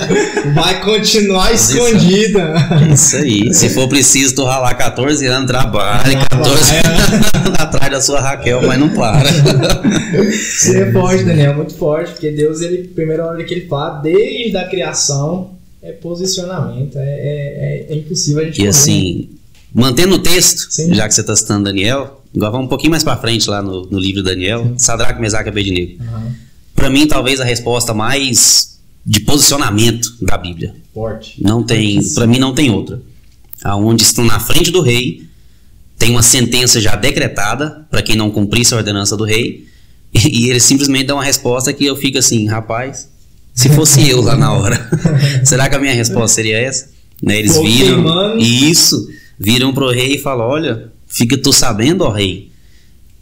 vai continuar escondida. Isso aí. Se for preciso, tu ralar 14 anos, trabalha, 14 anos atrás da sua Raquel, mas não para. Você é forte, Daniel, muito forte, porque Deus, ele, primeira hora que ele fala, desde a criação, é posicionamento, é impossível a gente E assim, mantendo o texto, Sim. já que você está citando Daniel, agora vamos um pouquinho mais para frente lá no livro de Daniel, Sadraque, Mesaque e Abednego. Uhum. Para mim, talvez a resposta mais de posicionamento da Bíblia. Forte. Não tem, para mim não tem outra. Aonde estão na frente do rei, tem uma sentença já decretada para quem não cumprisse a ordenança do rei, e eles simplesmente dão uma resposta que eu fico assim, rapaz, se fosse eu lá na hora, será que a minha resposta seria essa? Né, eles viram isso, viram pro rei e falam, olha, fica tu sabendo, ó rei,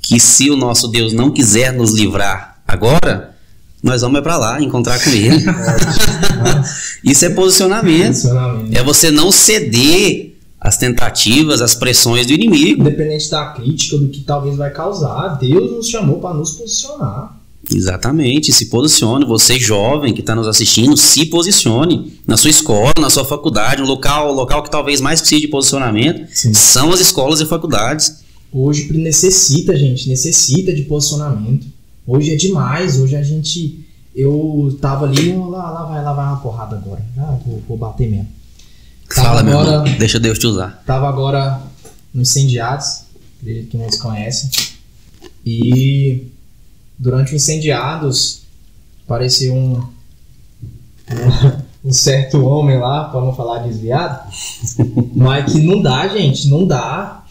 que se o nosso Deus não quiser nos livrar agora, nós vamos para lá encontrar com ele. Isso é posicionamento. É você não ceder às tentativas, às pressões do inimigo. Independente da crítica, do que talvez vai causar, Deus nos chamou para nos posicionar. Exatamente, se posicione. Você jovem que está nos assistindo, se posicione na sua escola, na sua faculdade. O local que talvez mais precise de posicionamento são as escolas e faculdades. Hoje necessita, gente, necessita de posicionamento. Hoje é demais, hoje a gente... Eu tava ali, lá vai uma porrada agora. Vou bater mesmo. Fala, meu irmão, deixa Deus te usar. Tava agora no Incendiados, acredito que muitos conhecem. E durante o Incendiados, apareceu um certo homem lá, para não falar desviado, mas que não dá, gente, não dá.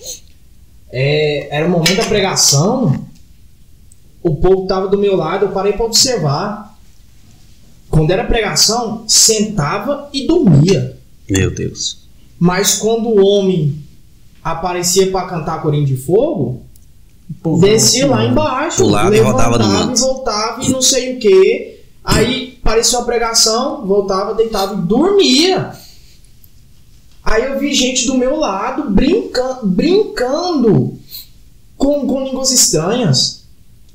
Era o momento da pregação, o povo tava do meu lado, eu parei para observar. Quando era pregação, sentava e dormia. Meu Deus. Mas quando o homem aparecia para cantar Corinho de Fogo, descia lá embaixo, pulava e rodava no manto, e voltava e não sei o que. Aí apareceu a pregação, voltava, deitava e dormia. Aí eu vi gente do meu lado brincando com línguas estranhas,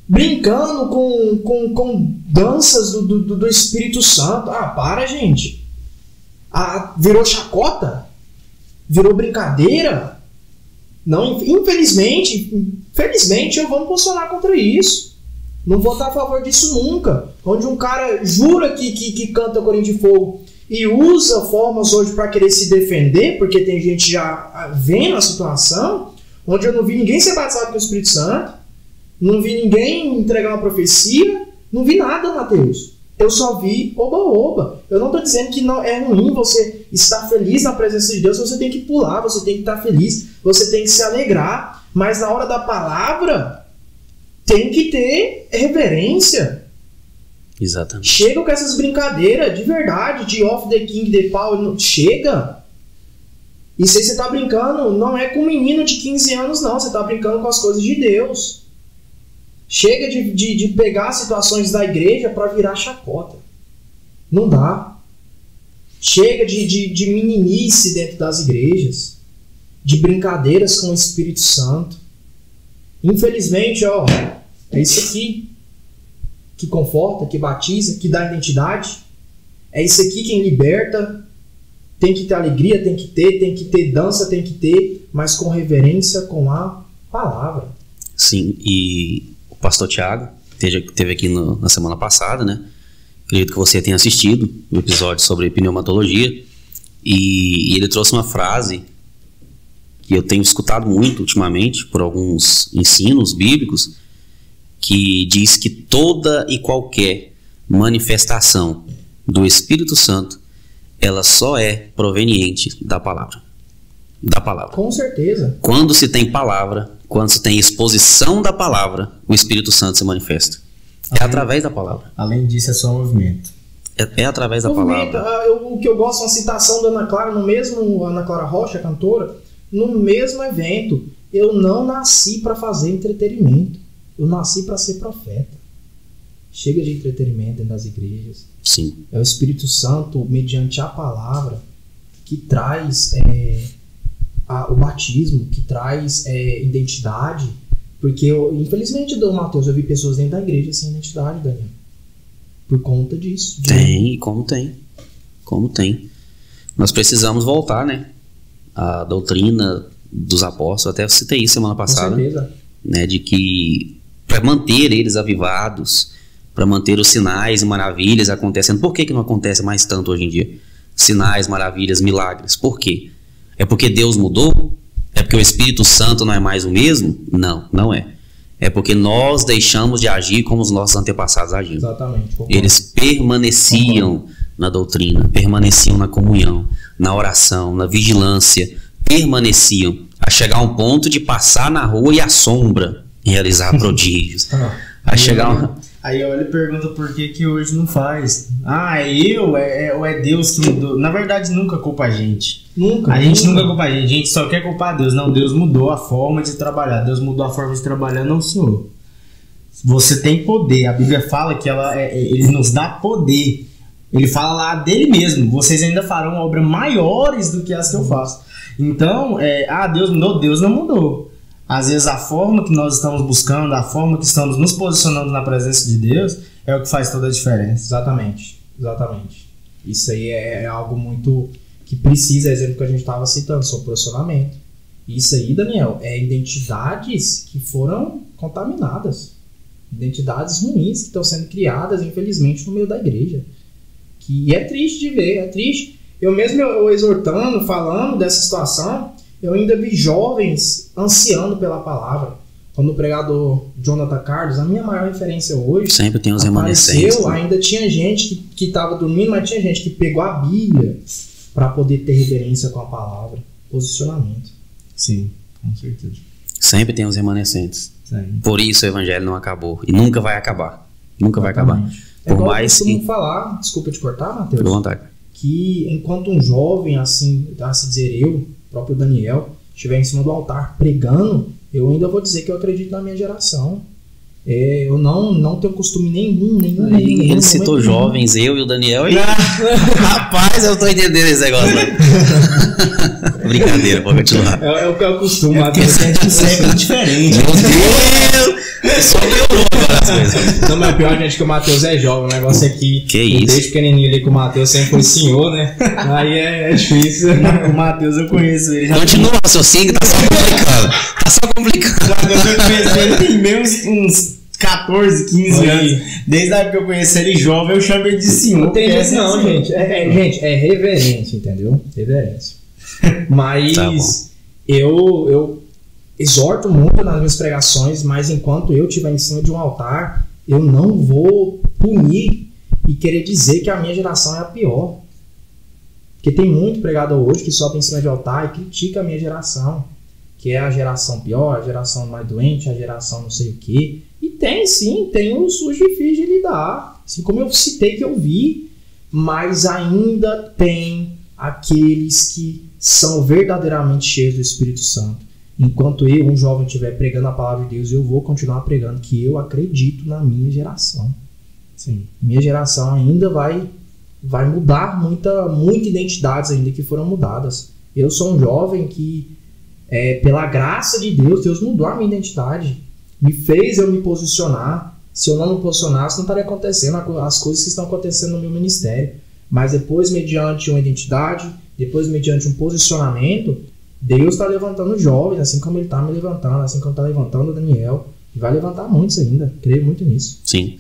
brincando com danças do Espírito Santo. Ah, para, gente. Virou chacota? Virou brincadeira? Não, infelizmente eu vou me posicionar contra isso. Não vou estar a favor disso nunca. Onde um cara jura que canta Corinho de Fogo e usa formas hoje para querer se defender, porque tem gente já vendo a situação, onde eu não vi ninguém ser batizado com o Espírito Santo, não vi ninguém entregar uma profecia, não vi nada, Mateus. Eu só vi oba-oba. Eu não estou dizendo que não é ruim você estar feliz na presença de Deus. Você tem que pular, você tem que estar feliz, você tem que se alegrar. Mas na hora da palavra, tem que ter reverência. Exatamente. Chega com essas brincadeiras, de verdade, de off the king, the power. Chega. E se você está brincando, não é com um menino de 15 anos, não. Você está brincando com as coisas de Deus. Chega de pegar situações da igreja para virar chacota. Não dá. Chega de meninice dentro das igrejas. De brincadeiras com o Espírito Santo. Infelizmente, é isso aqui que conforta, que batiza, que dá identidade. É isso aqui quem liberta. Tem que ter alegria, tem que ter dança, tem que ter, mas com reverência, com a palavra. Sim, e o pastor Tiago teve aqui na semana passada, né? Acredito que você tenha assistido o episódio sobre pneumatologia, e ele trouxe uma frase que eu tenho escutado muito ultimamente por alguns ensinos bíblicos, que diz que toda e qualquer manifestação do Espírito Santo, ela só é proveniente da palavra. Da palavra. Com certeza. Quando se tem palavra, quando se tem exposição da palavra, o Espírito Santo se manifesta. É através da palavra. Além disso, é só movimento. É através da palavra. O que eu gosto é uma citação da Ana Clara, no mesmo, Ana Clara Rocha, cantora, no mesmo evento. Eu não nasci para fazer entretenimento. Eu nasci para ser profeta. Chega de entretenimento dentro das igrejas. Sim. É o Espírito Santo, mediante a palavra, que traz o batismo, que traz identidade. Porque, infelizmente, Mateus, eu vi pessoas dentro da igreja sem identidade, Daniel. Por conta disso. Tem, como tem. Como tem. Nós precisamos voltar, né? A doutrina dos apóstolos, até citei isso semana passada. Com certeza. Né, de que para manter eles avivados, para manter os sinais e maravilhas acontecendo. Por que não acontece mais tanto hoje em dia? Sinais, maravilhas, milagres. Por quê? É porque Deus mudou? É porque o Espírito Santo não é mais o mesmo? Não, não é. É porque nós deixamos de agir como os nossos antepassados agiam. Exatamente. Concordo. Eles permaneciam na doutrina, permaneciam na comunhão, na oração, na vigilância, permaneciam a chegar a um ponto de passar na rua e à sombra realizar prodígios. Aí olha e pergunta por que hoje não faz. Ou é Deus que mudou. Na verdade, nunca culpa a gente. A gente nunca culpa a gente só quer culpar Deus. Não, Deus mudou a forma de trabalhar. Deus mudou a forma de trabalhar, não, Senhor. Você tem poder. A Bíblia fala que Ele nos dá poder. Ele fala lá dele mesmo. Vocês ainda farão obras maiores do que as que eu faço. Então, Deus mudou. Deus não mudou. Às vezes a forma que nós estamos buscando, a forma que estamos nos posicionando na presença de Deus é o que faz toda a diferença. Exatamente. Isso aí é algo muito que precisa, exemplo que a gente estava citando, sobre posicionamento. Isso aí, Daniel, é identidades que foram contaminadas. Identidades ruins que estão sendo criadas, infelizmente, no meio da igreja. Que é triste de ver, é triste. Eu mesmo exortando, falando dessa situação, eu ainda vi jovens ansiando pela palavra. Quando o pregador Jonathan Carlos, a minha maior referência hoje, sempre tem os remanescentes. Ainda tinha gente que estava dormindo, mas tinha gente que pegou a Bíblia para poder ter reverência com a palavra. Posicionamento. Sim, com certeza. Sempre tem os remanescentes. Sim. Por isso o evangelho não acabou. E nunca vai acabar. Nunca vai acabar. Por mais que... falar, desculpa te cortar, Mateus. Fique à vontade. Que enquanto um jovem, assim, a se dizer eu, próprio Daniel, estiver em cima do altar pregando, eu ainda vou dizer que eu acredito na minha geração. Eu não tenho costume nenhum. Ele citou jovens, eu e o Daniel. Rapaz, eu tô entendendo esse negócio. Brincadeira, pode continuar. É o que eu costumo. Porque sempre é diferente. Meu Deus! Só piorou agora as coisas. Não, mas o pior, gente, que o Matheus é jovem. O negócio aqui, que isso? Desde pequenininho ali com o Matheus sempre foi senhor, né? Aí é difícil. O Matheus eu conheço ele. Continua, seu signo tá só complicando. Tá só complicando. Eu conheço ele tem menos uns 14, 15 anos. Desde a época que eu conheci ele jovem, eu chamo ele de senhor. Não tem isso não, gente. Gente, é reverente, entendeu? Reverência. Mas tá, eu exorto muito nas minhas pregações, mas enquanto eu estiver em cima de um altar, eu não vou punir e querer dizer que a minha geração é a pior. Porque tem muito pregador hoje que sobe em cima de altar e critica a minha geração, que é a geração pior, a geração mais doente, a geração não sei o quê. E tem sim, tem os difíceis de lidar, assim como eu citei que eu vi, mas ainda tem aqueles que são verdadeiramente cheios do Espírito Santo. Enquanto eu, um jovem, estiver pregando a palavra de Deus, eu vou continuar pregando que eu acredito na minha geração. Sim. Minha geração ainda vai mudar muitas identidades ainda que foram mudadas. Eu sou um jovem que, pela graça de Deus, Deus mudou a minha identidade. Me fez eu me posicionar. Se eu não me posicionasse, não estaria acontecendo as coisas que estão acontecendo no meu ministério. Mas depois, mediante uma identidade, depois mediante um posicionamento, Deus está levantando jovens, assim como Ele está me levantando, assim como está levantando o Daniel. E vai levantar muitos ainda, creio muito nisso. Sim.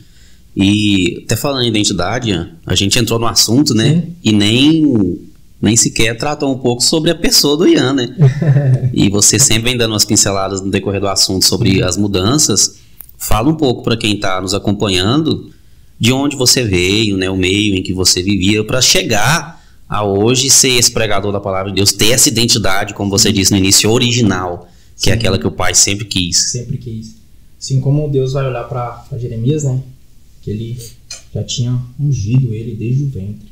E até falando em identidade, a gente entrou no assunto, né? Sim. E nem nem sequer tratou um pouco sobre a pessoa do Ian, né? E você sempre vem dando umas pinceladas no decorrer do assunto sobre as mudanças. Fala um pouco para quem está nos acompanhando de onde você veio, né? O meio em que você vivia para chegar a hoje ser esse pregador da palavra de Deus, ter essa identidade, como você disse no início, original, que é aquela que o pai sempre quis. Sempre quis. Assim como Deus vai olhar para Jeremias, né? Que ele já tinha ungido ele desde o ventre.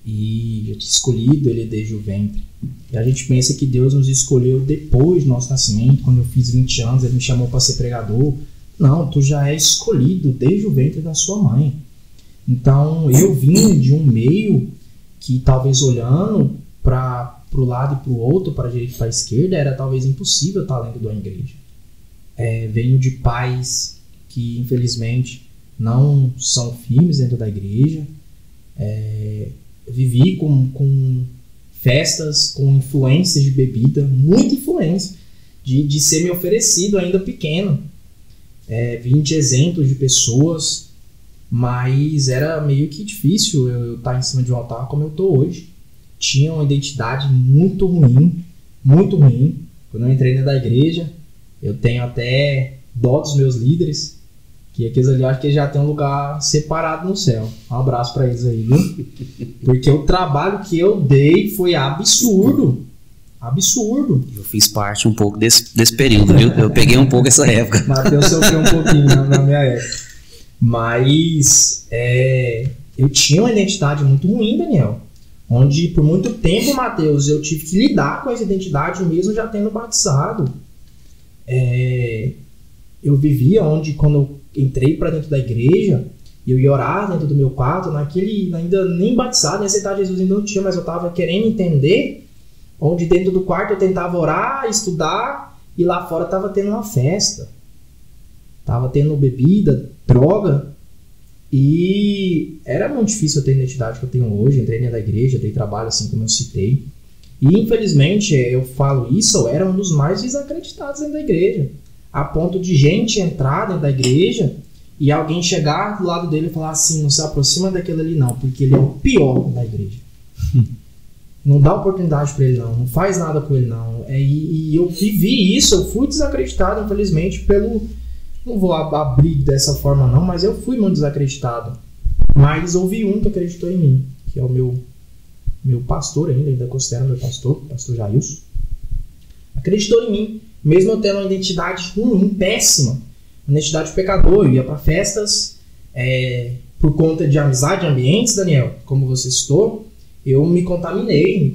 E já tinha escolhido ele desde o ventre. E a gente pensa que Deus nos escolheu depois do nosso nascimento. Quando eu fiz 20 anos, ele me chamou para ser pregador. Não, tu já é escolhido desde o ventre da sua mãe. Então, eu vim de um meio que talvez olhando para o lado e para o outro, para a direita e para a esquerda, era talvez impossível estar dentro de uma igreja. Venho de pais que, infelizmente, não são firmes dentro da igreja. Vivi com festas, com influências de bebida, muita influência, de ser me oferecido ainda pequeno. Vim de exemplos de pessoas, mas era meio que difícil eu estar em cima de um altar como eu estou hoje. Tinha uma identidade muito ruim, muito ruim. Quando eu entrei dentro da igreja, eu tenho até dó dos meus líderes, que aqueles ali, acho que já tem um lugar separado no céu. Um abraço para eles aí, viu? Porque o trabalho que eu dei foi absurdo. Absurdo. Eu fiz parte um pouco desse período, viu? Eu peguei um pouco essa época. Matheus sofreu um pouquinho na minha época. Mas eu tinha uma identidade muito ruim, Daniel. Onde por muito tempo, Matheus, eu tive que lidar com essa identidade mesmo já tendo batizado. Eu vivia onde, quando eu entrei para dentro da igreja, eu ia orar dentro do meu quarto, ainda nem batizado, nem aceitar Jesus ainda não tinha, mas eu estava querendo entender, onde dentro do quarto eu tentava orar, estudar, e lá fora estava tendo uma festa. Estava tendo bebida, droga, e era muito difícil eu ter a identidade que eu tenho hoje. Entrei dentro da igreja, dei trabalho assim como eu citei. E infelizmente, eu falo isso, eu era um dos mais desacreditados dentro da igreja. A ponto de gente entrar dentro da igreja e alguém chegar do lado dele e falar assim: não se aproxima daquele ali não, porque ele é o pior da igreja. Não dá oportunidade para ele não faz nada com ele não. E eu vivi isso, eu fui desacreditado, infelizmente, não vou abrir dessa forma não, mas eu fui muito desacreditado. Mas houve um que acreditou em mim, que é o meu pastor ainda considero meu pastor Jailson. Acreditou em mim, mesmo eu tendo uma identidade ruim, péssima, uma identidade de pecador. Eu ia para festas, por conta de amizade, de ambientes, Daniel, como você citou, eu me contaminei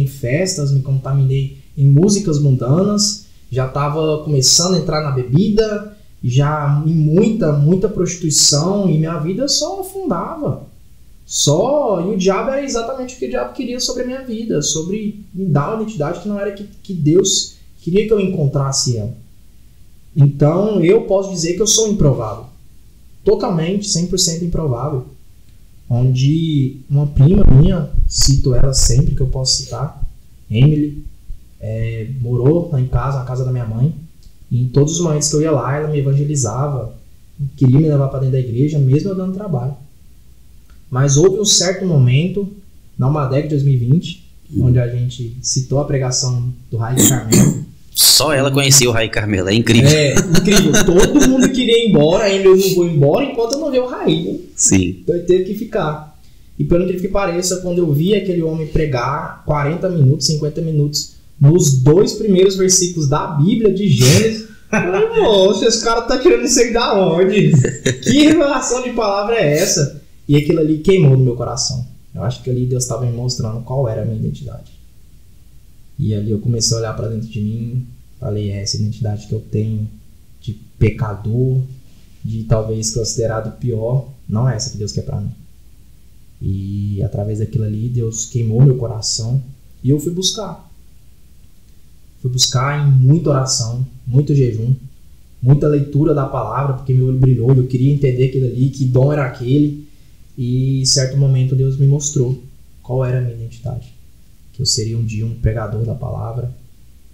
em festas, me contaminei em músicas mundanas, já estava começando a entrar na bebida, já em muita prostituição, e minha vida só afundava. E o diabo era exatamente o que o diabo queria sobre a minha vida, sobre me dar uma identidade que não era que Deus queria que eu encontrasse ela. Então eu posso dizer que eu sou improvável, totalmente, 100% improvável. Onde uma prima minha, cito ela sempre que eu posso citar, Emily, morou lá em casa, na casa da minha mãe, e em todos os momentos que eu ia lá, ela me evangelizava, queria me levar para dentro da igreja, mesmo eu dando trabalho. Mas houve um certo momento, na Almadec de 2020, onde a gente citou a pregação do Raí Carmelo. Só ela conhecia o Raí Carmelo, é incrível. Incrível. Todo mundo queria ir embora, ainda eu não vou embora enquanto eu não ver o Raí. Né? Sim. Então eu teve que ficar. E pelo incrível que pareça, quando eu vi aquele homem pregar 40 minutos, 50 minutos, nos 2 primeiros versículos da Bíblia de Gênesis, moço, esse cara tá tirando isso aí da onde? Que revelação de palavra é essa? E aquilo ali queimou no meu coração. Eu acho que ali Deus estava me mostrando qual era a minha identidade. E ali eu comecei a olhar para dentro de mim, falei, essa identidade que eu tenho de pecador, de talvez considerado pior, não é essa que Deus quer para mim. E através daquilo ali, Deus queimou meu coração e eu fui buscar. Fui buscar em muita oração, muito jejum, muita leitura da palavra, porque meu olho brilhou, eu queria entender aquilo ali, que dom era aquele. E em certo momento Deus me mostrou qual era a minha identidade. Que eu seria um dia um pregador da palavra,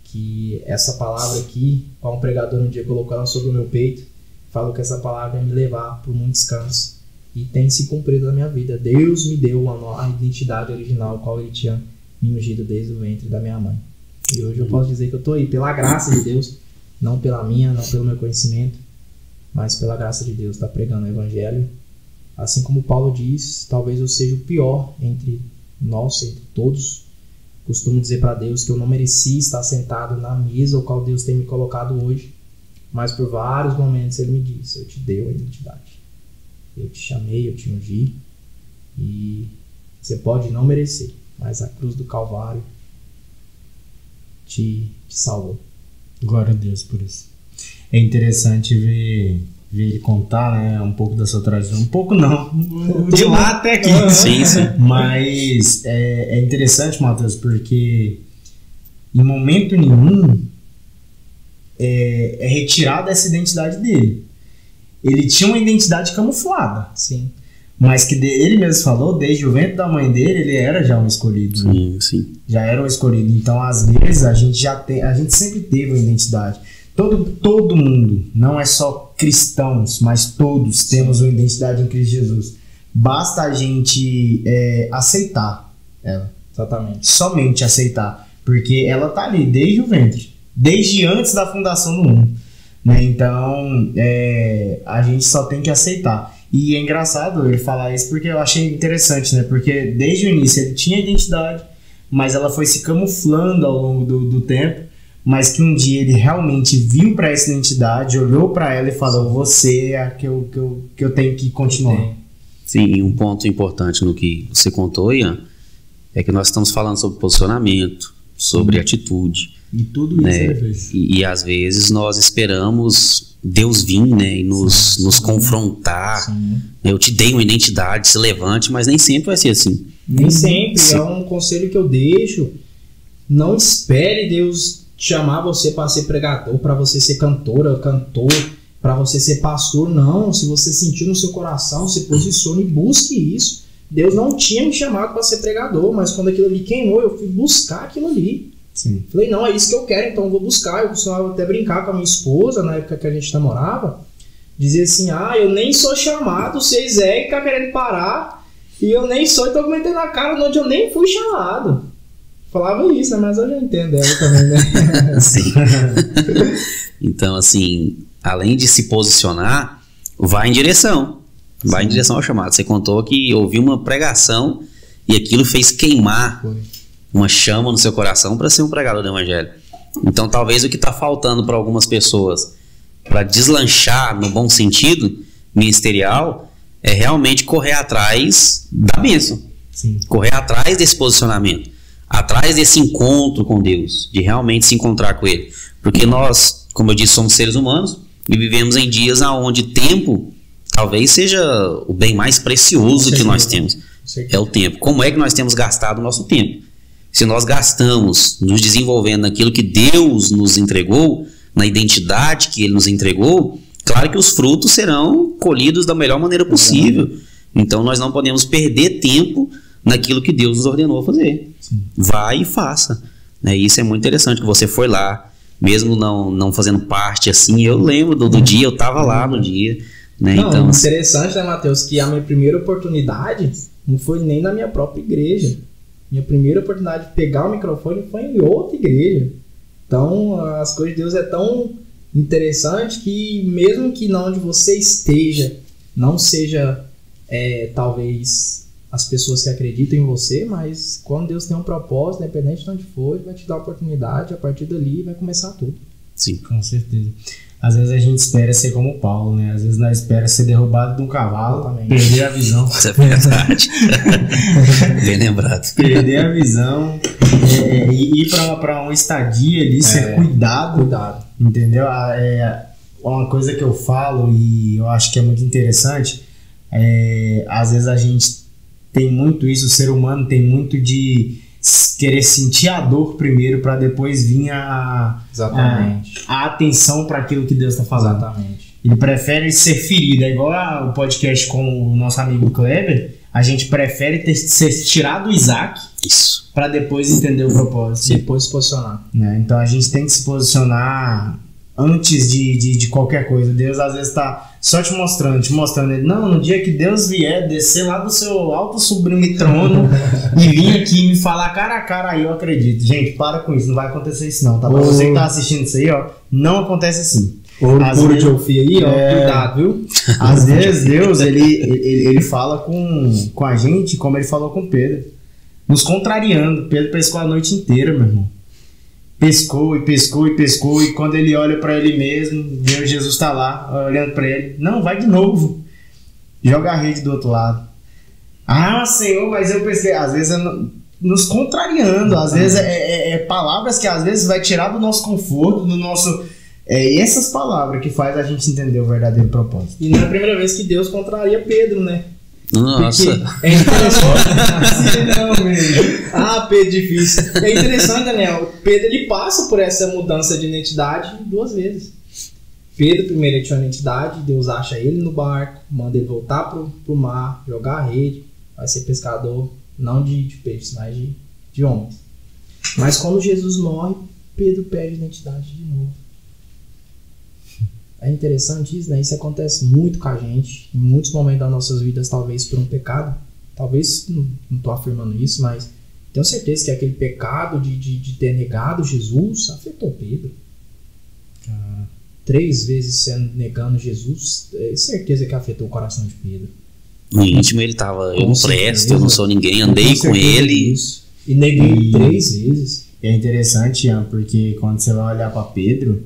que essa palavra aqui, qual um pregador um dia colocou ela sobre o meu peito, falou que essa palavra ia me levar por um descanso, e tem se cumprido na minha vida. Deus me deu a identidade original qual ele tinha me ungido desde o ventre da minha mãe. E hoje eu posso dizer que eu estou aí pela graça de Deus, não pela minha, não pelo meu conhecimento, mas pela graça de Deus, está pregando o evangelho. Assim como Paulo diz, talvez eu seja o pior entre nós, entre todos. Costumo dizer para Deus que eu não merecia estar sentado na mesa ao qual Deus tem me colocado hoje, mas por vários momentos Ele me disse: eu te dei a identidade, eu te chamei, eu te ungi, e você pode não merecer, mas a cruz do Calvário te salvou. Glória a Deus por isso. É interessante ver ele contar, né, um pouco da sua trajetória. Um pouco não, de lá até aqui. Sim, sim. Mas é interessante, Matheus, porque em momento nenhum é retirada essa identidade dele. Ele tinha uma identidade camuflada. Sim. Mas que ele mesmo falou, desde o ventre da mãe dele, ele era já um escolhido. Sim, sim. Já era um escolhido. Então, às vezes, a gente sempre teve uma identidade. Todo mundo, não é só cristãos, mas todos temos uma identidade em Cristo Jesus. Basta a gente aceitar ela. Exatamente. Somente aceitar. Porque ela tá ali desde o ventre. Desde antes da fundação do mundo. Né? Então, a gente só tem que aceitar. E é engraçado ele falar isso porque eu achei interessante, né? Porque desde o início ele tinha identidade, mas ela foi se camuflando ao longo do tempo, mas que um dia ele realmente viu para essa identidade, olhou para ela e falou: você é a que eu tenho que continuar. Sim, e um ponto importante no que você contou, Ian, é que nós estamos falando sobre posicionamento, sobre atitude. E tudo isso ele fez. E às vezes nós esperamos Deus vir, né, e nos confrontar. Sim. Eu te dei uma identidade, se levante, mas nem sempre vai ser assim. Nem sempre. É um conselho que eu deixo. Não espere Deus chamar você para ser pregador, para você ser cantora, cantor, para você ser pastor. Não. Se você sentir no seu coração, se posicione e busque isso. Deus não tinha me chamado para ser pregador, mas quando aquilo ali queimou, eu fui buscar aquilo ali. Sim. Falei: não, é isso que eu quero, então eu vou buscar. Eu costumava até brincar com a minha esposa, na época que a gente namorava, dizia assim: eu nem sou chamado, vocês que tá querendo parar, e eu nem sou, então eu comentei na cara onde eu nem fui chamado. Falava isso, né? Mas eu já entendo ela também, né? Sim. Então, assim, além de se posicionar, vai em direção. Vai em direção ao chamado. Você contou que ouviu uma pregação e aquilo fez queimar uma chama no seu coração para ser um pregador do evangelho. Então, talvez o que está faltando para algumas pessoas para deslanchar no bom sentido ministerial é realmente correr atrás da bênção. Sim. Correr atrás desse posicionamento, atrás desse encontro com Deus, de realmente se encontrar com Ele. Porque nós, como eu disse, somos seres humanos e vivemos em dias onde tempo talvez seja o bem mais precioso que nós temos. É o tempo. Como é que nós temos gastado o nosso tempo? Se nós gastamos nos desenvolvendo naquilo que Deus nos entregou, na identidade que Ele nos entregou, claro que os frutos serão colhidos da melhor maneira possível. Então nós não podemos perder tempo naquilo que Deus nos ordenou fazer. Sim. Vai e faça. Né? Isso é muito interessante, que você foi lá, mesmo não fazendo parte assim. Eu lembro do dia, eu estava lá no dia. Né? Não, então, interessante, né, Matheus, que a minha primeira oportunidade não foi nem na minha própria igreja. Minha primeira oportunidade de pegar o microfone foi em outra igreja. Então, as coisas de Deus é tão interessante que mesmo que não onde você esteja, não seja talvez as pessoas que acreditam em você, mas quando Deus tem um propósito, independente de onde for, Ele vai te dar a oportunidade, a partir dali vai começar tudo. sim. Com certeza. Às vezes a gente espera ser como Paulo, né? Às vezes nós espera ser derrubado de um cavalo, Exatamente. perder a visão. Isso é verdade. Bem lembrado. Perder a visão e ir para uma estadia ali, ser cuidado, entendeu? Uma coisa que eu falo e eu acho que é muito interessante, às vezes a gente tem muito isso, o ser humano tem muito de querer sentir a dor primeiro para depois vir a atenção para aquilo que Deus está falando. Exatamente. Ele prefere ser ferido, é igual o podcast com o nosso amigo Kleber. A gente prefere ser tirado do Isaac para depois entender o propósito. Depois se posicionar. Né? Então a gente tem que se posicionar antes de qualquer coisa. Deus às vezes está só te mostrando. Ele, não, no dia que Deus vier descer lá do seu alto sublime trono e vir aqui me falar cara a cara, aí eu acredito. Gente, para com isso, não vai acontecer isso não, tá? Pra você que tá assistindo isso aí, ó, não acontece assim. Ouro puro de Ofia aí, ó, cuidado, viu? Às vezes Deus, ele fala com a gente como ele falou com Pedro, nos contrariando. Pedro pescou a noite inteira, meu irmão. Pescou, e quando ele olha para ele mesmo, Deus, Jesus está lá, olhando para ele. Não, vai de novo. Joga a rede do outro lado. Ah, Senhor, mas eu pesquei. Às vezes nos contrariando, às vezes é palavras que às vezes vai tirar do nosso conforto, do nosso... essas palavras que faz a gente entender o verdadeiro propósito. E não é a primeira vez que Deus contraria Pedro, né? Nossa. Porque é interessante. Pedro, difícil. É interessante, Daniel. Pedro, ele passa por essa mudança de identidade 2 vezes. Pedro, primeiro, ele tinha uma identidade, Deus acha ele no barco, manda ele voltar pro mar, jogar a rede, vai ser pescador, não de peixes, mas de homens. Mas quando Jesus morre, Pedro perde a identidade de novo. É interessante isso, né? Isso acontece muito com a gente, em muitos momentos das nossas vidas, talvez por um pecado. Talvez, não estou afirmando isso, mas tenho certeza que aquele pecado de ter negado Jesus afetou Pedro. 3 vezes sendo negando Jesus, é certeza que afetou o coração de Pedro. No íntimo ele tava, eu não presto, eu não sou ninguém, andei com ele. Isso. E neguei 3 vezes. É interessante, Ian, porque quando você vai olhar para Pedro,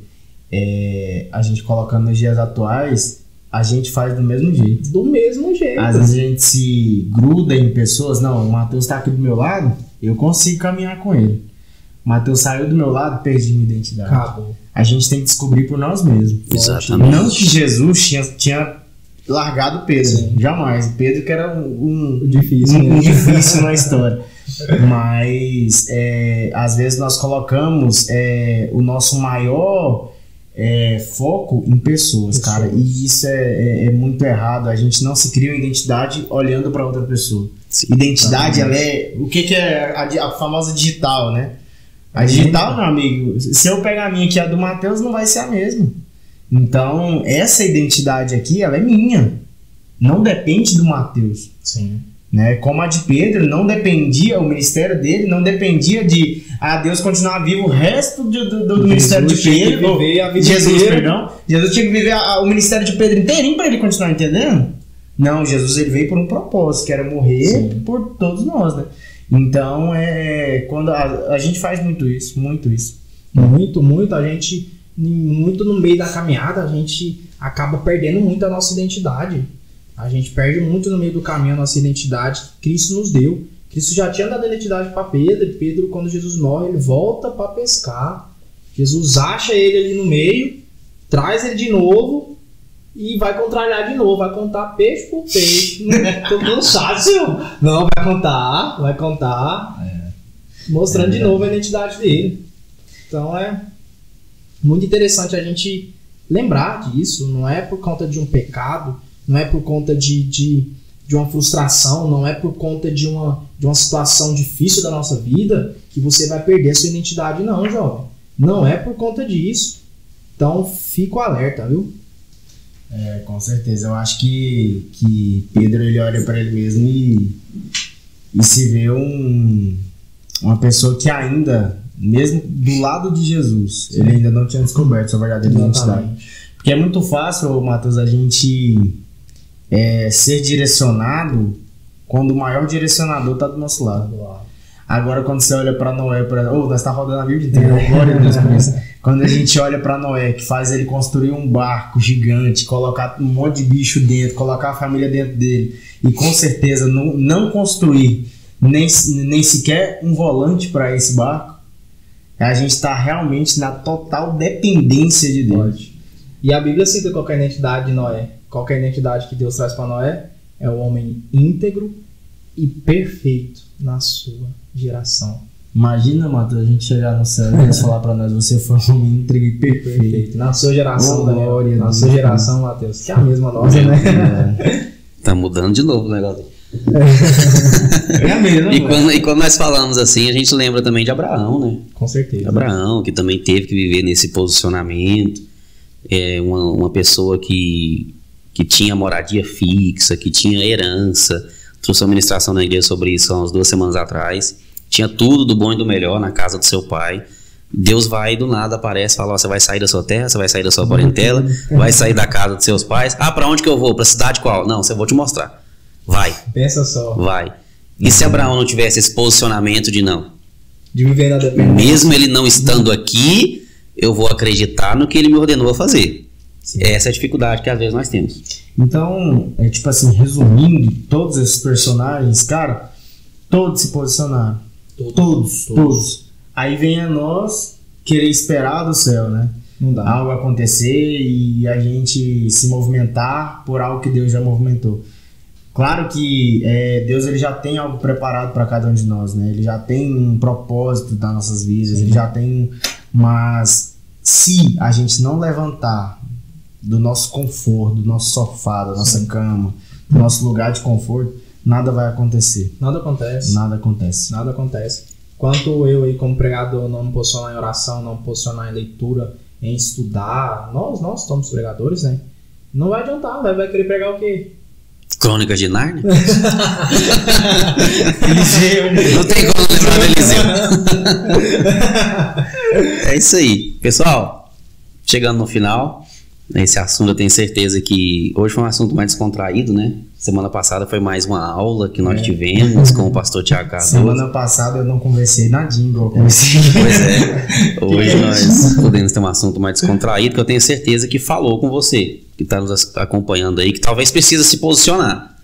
a gente colocando nos dias atuais, a gente faz do mesmo jeito. Do mesmo jeito. Às vezes a gente se gruda em pessoas. Não, o Matheus tá aqui do meu lado, eu consigo caminhar com ele. O Matheus saiu do meu lado, perdi minha identidade. Acabou. A gente tem que descobrir por nós mesmos. Exatamente. Não que Jesus tinha largado Pedro. Sim. Jamais. Pedro que era um difícil na história. Mas às vezes nós colocamos o nosso maior foco em pessoas, cara. E isso é muito errado. A gente não se cria uma identidade olhando para outra pessoa. Sim, identidade, ela é... O que é a famosa digital, né? A digital, meu amigo, se eu pegar a minha aqui, a do Matheus, não vai ser a mesma. Então, essa identidade aqui, ela é minha. Não depende do Matheus. Sim. Né? Como a de Pedro, não dependia, o ministério dele não dependia de Deus continuar vivo o resto do ministério de Pedro. Jesus tinha que viver o ministério de Pedro inteirinho para ele continuar entendendo? Não, Jesus ele veio por um propósito, que era morrer Sim. por todos nós, né? Então, quando a gente faz muito isso. Muito, a gente, muito no meio da caminhada, a gente acaba perdendo muito a nossa identidade. A gente perde muito no meio do caminho a nossa identidade que Cristo nos deu. Cristo já tinha dado a identidade para Pedro, e Pedro, quando Jesus morre, ele volta para pescar. Jesus acha ele ali no meio, traz ele de novo e vai contrariar de novo, vai contar peixe por peixe. Tô cansado, senhor. Não, vai contar. Mostrando de novo a identidade dele. Então é muito interessante a gente lembrar disso. Não é por conta de um pecado, não é por conta de uma frustração, não é por conta de uma situação difícil da nossa vida que você vai perder a sua identidade, não, jovem. Não é por conta disso. Então, fica o alerta, viu? Com certeza. Eu acho que Pedro ele olha para ele mesmo e se vê uma pessoa que ainda, mesmo do lado de Jesus, ele ainda não tinha descoberto sua verdadeira identidade. Porque é muito fácil, Matheus, a gente ser direcionado quando o maior direcionador está do nosso lado. Agora, quando você olha para Noé, nós está rodando a Bíblia inteira, glória a Deus por isso. Quando a gente olha para Noé, que faz ele construir um barco gigante, colocar um monte de bicho dentro, colocar a família dentro dele, e com certeza não construir nem sequer um volante para esse barco, a gente está realmente na total dependência de Deus. E a Bíblia cita qual é a identidade de Noé. Qual é a identidade que Deus traz para Noé? É o homem íntegro e perfeito na sua geração. Imagina, Matheus, a gente chegar no céu e Deus falar para nós: você foi um homem íntegro e perfeito. Na sua geração, Daniel. Na sua geração, Matheus. Que é a mesma nossa, né? Tá mudando de novo o negócio. É a mesma. E quando nós falamos assim, a gente lembra também de Abraão, né? Com certeza. Abraão, que também teve que viver nesse posicionamento. uma pessoa que tinha moradia fixa, que tinha herança. Trouxe uma ministração na igreja sobre isso há umas 2 semanas atrás. Tinha tudo do bom e do melhor na casa do seu pai. Deus vai do nada, aparece, fala: você vai sair da sua terra, você vai sair da sua parentela, vai sair da casa dos seus pais. Pra onde que eu vou? Pra cidade qual? Não, eu vou te mostrar. Vai. Pensa só. Vai. E se Abraão não tivesse esse posicionamento de não? De viver na dependência. Mesmo ele não estando aqui, eu vou acreditar no que ele me ordenou a fazer. Sim. Essa é a dificuldade que às vezes nós temos. Então, tipo assim, resumindo, todos esses personagens, cara, todos se posicionaram. Todos. Aí vem a nós querer esperar do céu, né? Não dá. Algo acontecer e a gente se movimentar por algo que Deus já movimentou. Claro que Deus ele já tem algo preparado para cada um de nós, né? Ele já tem um propósito das nossas vidas, ele já tem. Mas se a gente não levantar do nosso conforto, do nosso sofá, da nossa cama, do nosso lugar de conforto, nada vai acontecer. Nada acontece. Nada acontece. Quanto eu aí como pregador não me posicionar em oração, não me posicionar em leitura, em estudar, nós somos pregadores, né? Não vai adiantar, vai querer pregar o quê? Crônicas de Nárnia? Eliseu. Não tem como lembrar do Eliseu. É isso aí. Pessoal, chegando no final, esse assunto eu tenho certeza que hoje foi um assunto mais descontraído, né? Semana passada foi mais uma aula que nós tivemos com o pastor Thiago Cardoso. Semana passada eu não conversei nadinha igual eu conversei. Pois é. Hoje nós podemos ter um assunto mais descontraído que eu tenho certeza que falou com você, que está nos acompanhando aí, que talvez precisa se posicionar,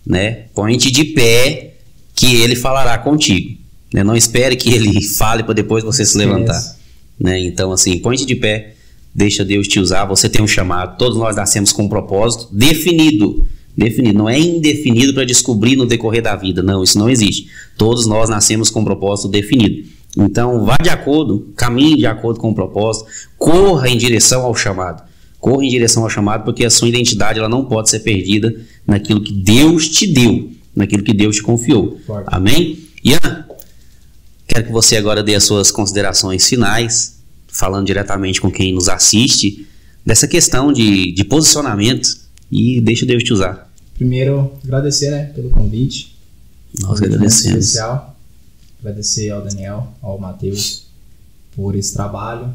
né? Põe-te de pé que ele falará contigo, né? Não espere que ele fale para depois você se levantar, né? Então assim, põe-te de pé, deixa Deus te usar, você tem um chamado, todos nós nascemos com um propósito definido, não é indefinido para descobrir no decorrer da vida, não, isso não existe. Todos nós nascemos com um propósito definido. Então vá de acordo, caminhe de acordo com o propósito, corra em direção ao chamado. Corra em direção ao chamado, porque a sua identidade ela não pode ser perdida naquilo que Deus te deu, naquilo que Deus te confiou. Forte. Amém? Ian, quero que você agora dê as suas considerações finais, falando diretamente com quem nos assiste, dessa questão de posicionamento, e deixa Deus te usar. Primeiro, agradecer, né, pelo convite. Nós agradecemos. Especial. Agradecer ao Daniel, ao Matheus, por esse trabalho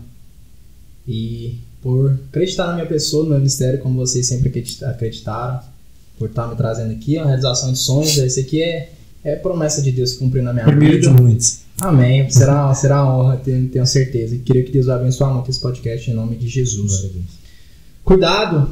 e por acreditar na minha pessoa, no meu ministério, como vocês sempre acreditaram, por estar me trazendo aqui, uma realização de sonhos. Esse aqui é promessa de Deus se cumprir na minha vida. Primeiro de muitos. Amém. Será uma honra, tenho certeza. E queria que Deus vai abençoar muito esse podcast em nome de Jesus. Cuidado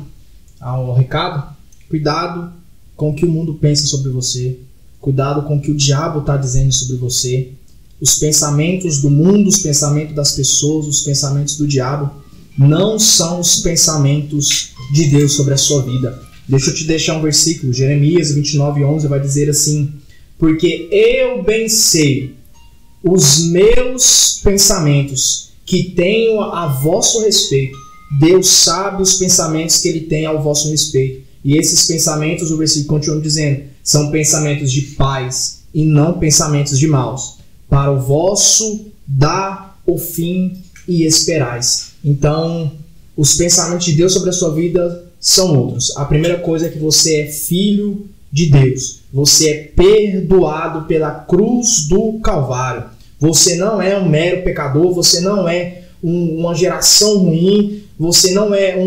ao recado, cuidado com o que o mundo pensa sobre você, cuidado com o que o diabo está dizendo sobre você. Os pensamentos do mundo, os pensamentos das pessoas, os pensamentos do diabo não são os pensamentos de Deus sobre a sua vida. Deixa eu te deixar um versículo, Jeremias 29:11 vai dizer assim: porque eu bem sei os meus pensamentos que tenho a vosso respeito. Deus sabe os pensamentos que Ele tem ao vosso respeito. E esses pensamentos, o versículo continua dizendo, são pensamentos de paz e não pensamentos de maus, para o vosso dar o fim e esperais. Então, os pensamentos de Deus sobre a sua vida são outros. A primeira coisa é que você é filho de Deus. Você é perdoado pela cruz do Calvário. Você não é um mero pecador, você não é uma geração ruim, você não é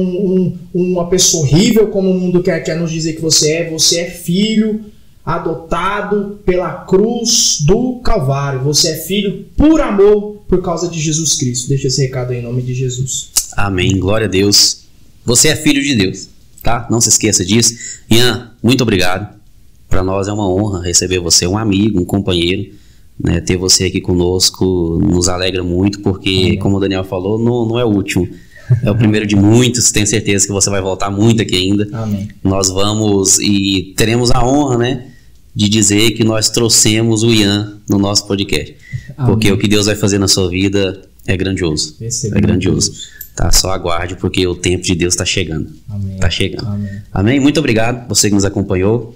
uma pessoa horrível como o mundo quer nos dizer que você é filho adotado pela cruz do Calvário. Você é filho por amor por causa de Jesus Cristo. Deixa esse recado aí em nome de Jesus. Amém, glória a Deus. Você é filho de Deus, tá? Não se esqueça disso. Ian, muito obrigado. Para nós é uma honra receber você, um amigo, um companheiro, né? Ter você aqui conosco nos alegra muito, porque, como o Daniel falou, não é o último. É o primeiro de muitos, tenho certeza que você vai voltar muito aqui ainda. Amém. Nós vamos e teremos a honra, né, de dizer que nós trouxemos o Ian no nosso podcast. Amém. Porque o que Deus vai fazer na sua vida é grandioso. É grandioso. Tá, só aguarde, porque o tempo de Deus está chegando. Amém. Tá chegando. Amém. Amém? Muito obrigado você que nos acompanhou.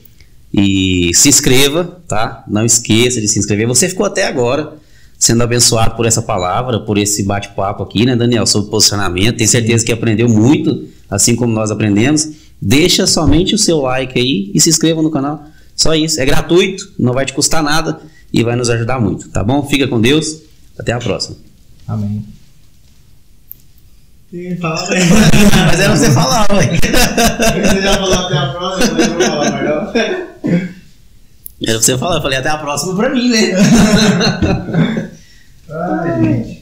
E se inscreva, tá? Não esqueça de se inscrever. Você ficou até agora, sendo abençoado por essa palavra, por esse bate-papo aqui, né, Daniel, sobre posicionamento. Tenho certeza que aprendeu muito, assim como nós aprendemos. Deixa somente o seu like aí e se inscreva no canal. Só isso, é gratuito, não vai te custar nada e vai nos ajudar muito, tá bom? Fica com Deus, até a próxima. Amém. Mas era você falar, ué. Você já falou até a próxima, eu vou falar, perdão. Era você falar, eu falei até a próxima pra mim, né? Ai, gente.